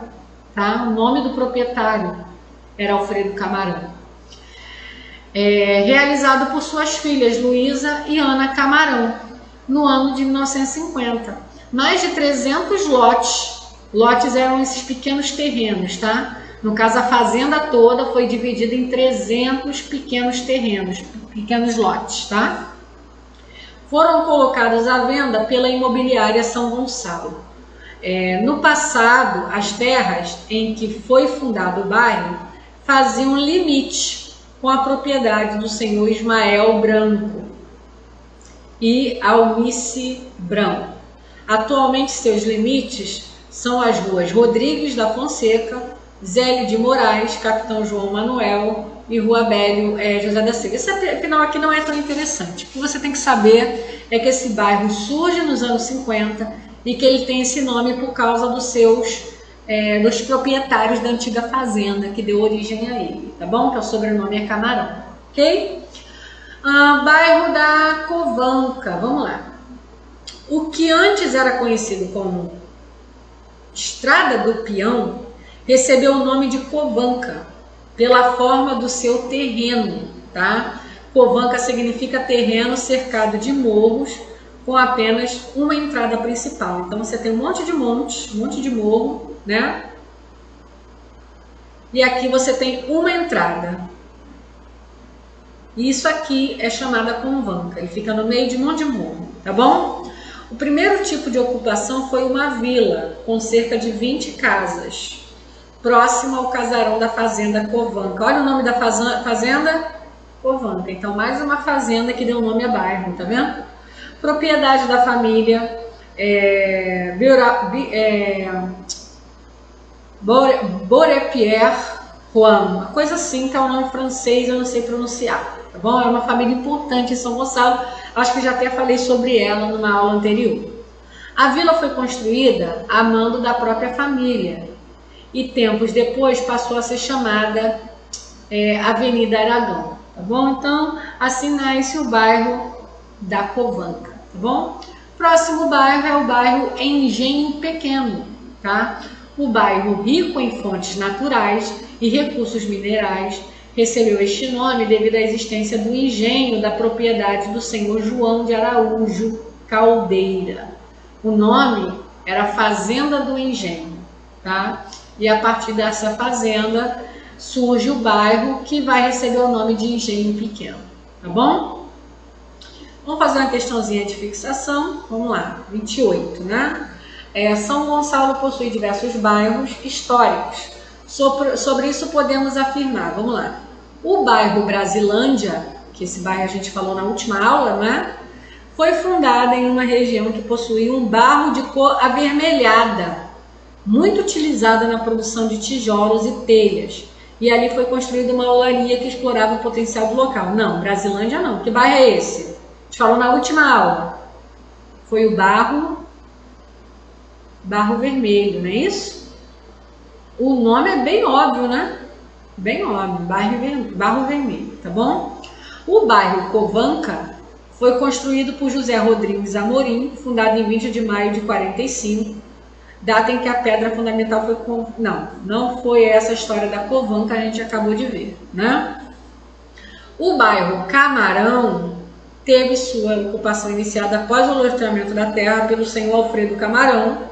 tá? O nome do proprietário era Alfredo Camarão. Realizado por suas filhas Luísa e Ana Camarão, no ano de 1950. Mais de 300 lotes. Lotes eram esses pequenos terrenos, tá? No caso, a fazenda toda foi dividida em 300 pequenos terrenos, pequenos lotes, tá? Foram colocados à venda pela imobiliária São Gonçalo. No passado, as terras em que foi fundado o bairro faziam limite com a propriedade do senhor Ismael Branco e Almice Brão. Atualmente, seus limites são as ruas Rodrigues da Fonseca, Zélio de Moraes, Capitão João Manuel e Rua Bélio José da Silva. Esse final aqui não é tão interessante. O que você tem que saber é que esse bairro surge nos anos 50 e que ele tem esse nome por causa dos proprietários da antiga fazenda que deu origem a ele, tá bom? Que o sobrenome é Camarão, ok? Bairro da Covanca, vamos lá. O que antes era conhecido como Estrada do Peão recebeu o nome de Covanca pela forma do seu terreno, tá? Covanca significa terreno cercado de morros com apenas uma entrada principal. Então você tem um monte de morro, né? E aqui você tem uma entrada. Isso aqui é chamada Covanca. Ele fica no meio de um monte de morro, tá bom? O primeiro tipo de ocupação foi uma vila com cerca de 20 casas, próximo ao casarão da fazenda Covanca. Olha o nome da fazenda, Covanca. Então mais uma fazenda que deu nome a bairro, tá vendo? Propriedade da família Borepierre Juan, uma coisa assim, que é um nome francês, eu não sei pronunciar, tá bom? É uma família importante em São Gonçalo, acho que já até falei sobre ela numa aula anterior. A vila foi construída a mando da própria família e tempos depois passou a ser chamada Avenida Aragão, tá bom? Então, assim nasce o bairro da Covanca, tá bom? Próximo bairro é o bairro Engenho Pequeno, tá? O bairro rico em fontes naturais e recursos minerais recebeu este nome devido à existência do engenho da propriedade do senhor João de Araújo Caldeira. O nome era Fazenda do Engenho, tá? E a partir dessa fazenda surge o bairro que vai receber o nome de Engenho Pequeno, tá bom? Vamos fazer uma questãozinha de fixação, vamos lá, 28, né? São Gonçalo possui diversos bairros históricos. Sobre isso podemos afirmar, vamos lá. O bairro Brasilândia, que esse bairro a gente falou na última aula, né? Foi fundada em uma região que possuía um barro de cor avermelhada, muito utilizada na produção de tijolos e telhas. E ali foi construída uma olaria que explorava o potencial do local. Não, Brasilândia não. Que bairro é esse? A gente falou na última aula. Foi o barro vermelho, não é isso? O nome é bem óbvio, né? Bem óbvio, barro vermelho, tá bom? O bairro Covanca foi construído por José Rodrigues Amorim, fundado em 20 de maio de 45, data em que a pedra fundamental foi... Não foi essa história da Covanca que a gente acabou de ver, né? O bairro Camarão teve sua ocupação iniciada após o loteamento da terra pelo senhor Alfredo Camarão,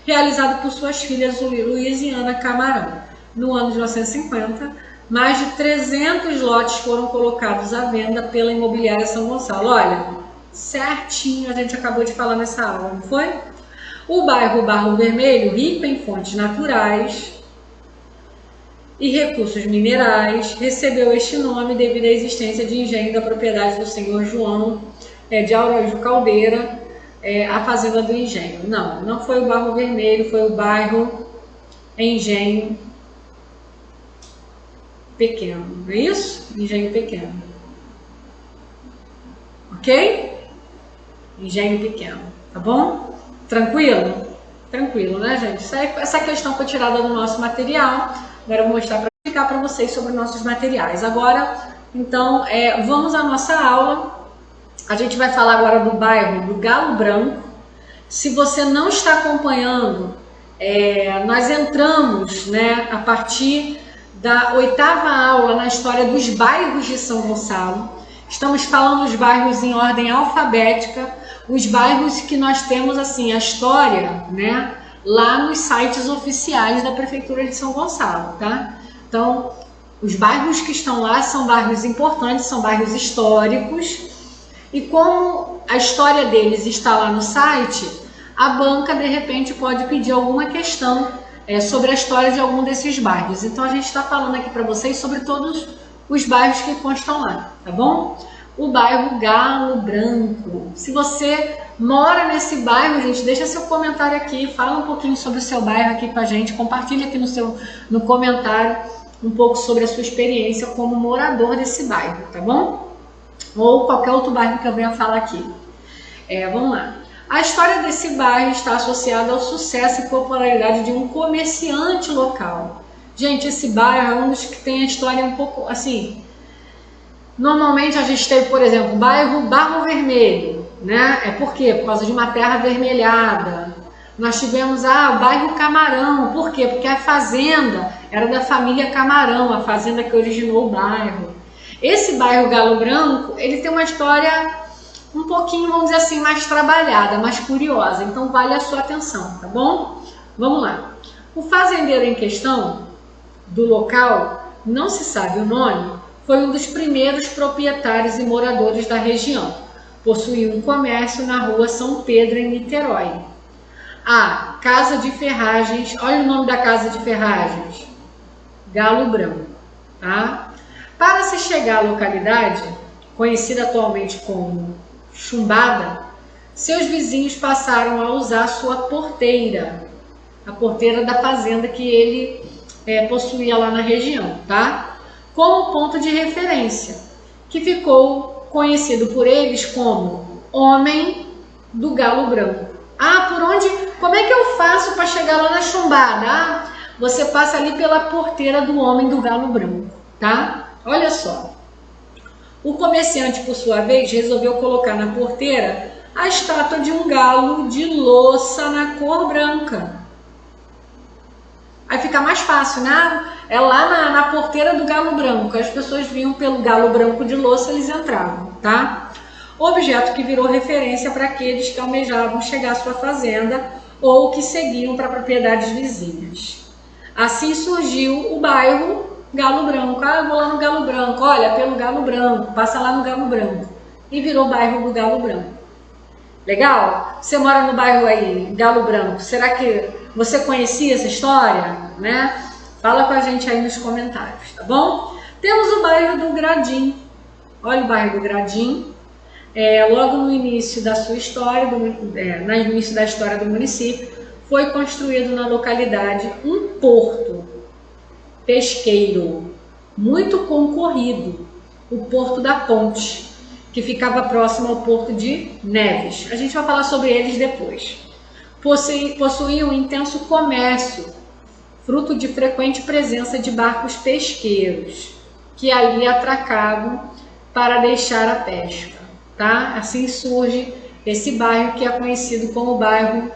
realizado por suas filhas Luiz e Ana Camarão. No ano de 1950, mais de 300 lotes foram colocados à venda pela imobiliária São Gonçalo. Olha, certinho, a gente acabou de falar nessa aula, não foi? O bairro Barro Vermelho, rico em fontes naturais e recursos minerais, recebeu este nome devido à existência de engenho da propriedade do senhor João de Araújo Caldeira, a fazenda do engenho. Não foi o Barro Vermelho, foi o bairro Engenho Pequeno, não é isso? Engenho Pequeno. Ok? Engenho Pequeno, tá bom? Tranquilo? Tranquilo, né, gente? Essa questão foi tirada do nosso material. Agora eu vou mostrar para explicar para vocês sobre nossos materiais. Agora, então, vamos à nossa aula. A gente vai falar agora do bairro do Galo Branco. Se você não está acompanhando, nós entramos, né, a partir da 8ª aula na história dos bairros de São Gonçalo. Estamos falando dos bairros em ordem alfabética, os bairros que nós temos assim a história, né, lá nos sites oficiais da Prefeitura de São Gonçalo, tá? Então, os bairros que estão lá são bairros importantes, são bairros históricos. E como a história deles está lá no site, a banca, de repente, pode pedir alguma questão sobre a história de algum desses bairros. Então, a gente está falando aqui para vocês sobre todos os bairros que constam lá, tá bom? O bairro Galo Branco. Se você mora nesse bairro, gente, deixa seu comentário aqui, fala um pouquinho sobre o seu bairro aqui com a gente, compartilha aqui no comentário um pouco sobre a sua experiência como morador desse bairro, tá bom? Ou qualquer outro bairro que eu venha falar aqui. Vamos lá. A história desse bairro está associada ao sucesso e popularidade de um comerciante local. Gente, esse bairro é um dos que tem a história um pouco, assim, Normalmente a gente teve, por exemplo, o bairro Barro Vermelho, né? É por quê? Por causa de uma terra avermelhada. Nós tivemos o bairro Camarão, por quê? Porque a fazenda era da família Camarão, a fazenda que originou o bairro. Esse bairro Galo Branco, ele tem uma história um pouquinho, vamos dizer assim, mais trabalhada, mais curiosa, então vale a sua atenção, tá bom? Vamos lá. O fazendeiro em questão do local, não se sabe o nome, foi um dos primeiros proprietários e moradores da região. Possuía um comércio na rua São Pedro, em Niterói. A Casa de Ferragens, olha o nome da Casa de Ferragens, Galo Branco, tá? Para se chegar à localidade, conhecida atualmente como Chumbada, seus vizinhos passaram a usar sua porteira, a porteira da fazenda que ele possuía lá na região, tá? Como ponto de referência, que ficou conhecido por eles como Homem do Galo Branco. Como é que eu faço para chegar lá na Chumbada? Você passa ali pela porteira do Homem do Galo Branco, tá? Olha só. O comerciante, por sua vez, resolveu colocar na porteira a estátua de um galo de louça na cor branca. Aí fica mais fácil, né? É lá na porteira do Galo Branco. As pessoas vinham pelo Galo Branco de louça, eles entravam, tá? Objeto que virou referência para aqueles que almejavam chegar à sua fazenda ou que seguiam para propriedades vizinhas. Assim surgiu o bairro Galo Branco. Eu vou lá no Galo Branco, olha, pelo Galo Branco, passa lá no Galo Branco. E virou bairro do Galo Branco. Legal? Você mora no bairro aí, Galo Branco, será que você conhecia essa história? Né? Fala com a gente aí nos comentários, tá bom? Temos o bairro do Gradim. Olha o bairro do Gradim. Logo no início da sua história, no início da história do município, foi construído na localidade um porto pesqueiro muito concorrido, o Porto da Ponte, que ficava próximo ao Porto de Neves. A gente vai falar sobre eles depois. Possuía um intenso comércio, fruto de frequente presença de barcos pesqueiros, que ali atracavam para deixar a pesca. Tá? Assim surge esse bairro que é conhecido como bairro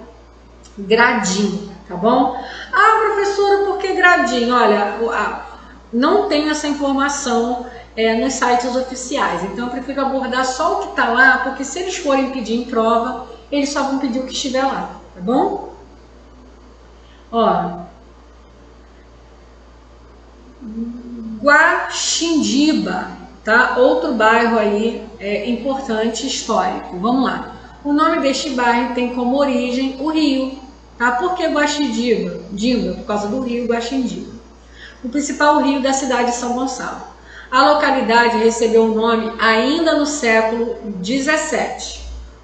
Gradim, tá bom? Professora, por que Gradim? Olha, não tenho essa informação nos sites oficiais, então eu prefiro abordar só o que está lá, porque se eles forem pedir em prova, eles só vão pedir o que estiver lá, tá bom? Ó, Guaxindiba. Tá? Outro bairro aí importante, histórico. Vamos lá. O nome deste bairro tem como origem o rio. Tá? Por que Guaxindiba? Por causa do rio Guaxindiba. O principal rio da cidade de São Gonçalo. A localidade recebeu o nome ainda no século XVII.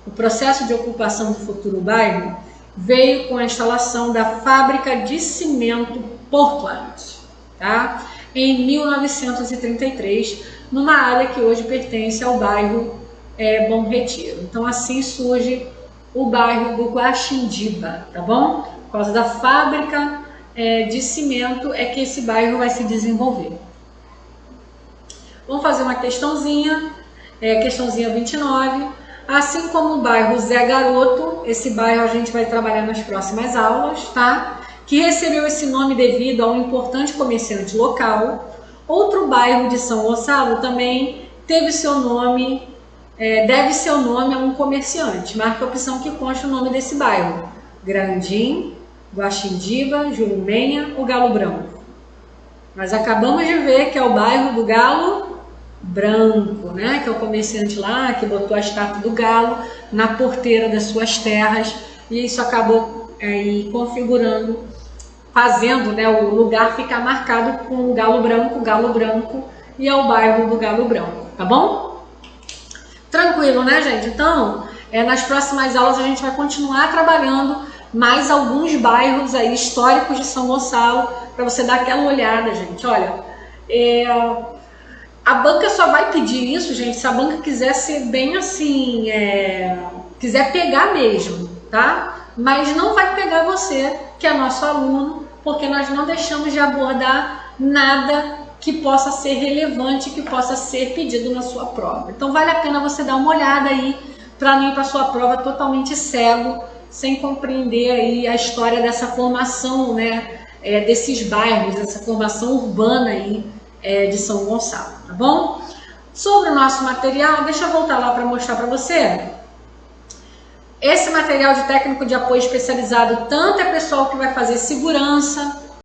O processo de ocupação do futuro bairro veio com a instalação da fábrica de cimento Portland, tá? Em 1933, numa área que hoje pertence ao bairro Bom Retiro. Então assim surge o bairro do Guaxindiba, tá bom? Por causa da fábrica de cimento é que esse bairro vai se desenvolver. Vamos fazer uma questãozinha, questãozinha 29. Assim como o bairro Zé Garoto, esse bairro a gente vai trabalhar nas próximas aulas, tá? Que recebeu esse nome devido a um importante comerciante local. Outro bairro de São Gonçalo também teve seu nome, deve seu nome a um comerciante. Marque a opção que consta o nome desse bairro: Grandim, Guaxindiba, Jurumenha ou Galo Branco. Nós acabamos de ver que é o bairro do Galo Branco, né? Que é o comerciante lá que botou a estátua do galo na porteira das suas terras, e isso acabou configurando, fazendo, né, o lugar ficar marcado com o Galo Branco, e é o bairro do Galo Branco, tá bom? Tranquilo, né, gente? Então, nas próximas aulas a gente vai continuar trabalhando mais alguns bairros aí históricos de São Gonçalo, para você dar aquela olhada, gente. Olha, a banca só vai pedir isso, gente, se a banca quiser ser bem assim, quiser pegar mesmo, tá? Mas não vai pegar você, que é nosso aluno, porque nós não deixamos de abordar nada que possa ser relevante, que possa ser pedido na sua prova. Então vale a pena você dar uma olhada aí, para não ir para a sua prova totalmente cego, sem compreender aí a história dessa formação, né, desses bairros, essa formação urbana aí de São Gonçalo, tá bom? Sobre o nosso material, deixa eu voltar lá para mostrar para você. Esse material de técnico de apoio especializado, tanto é pessoal que vai fazer segurança,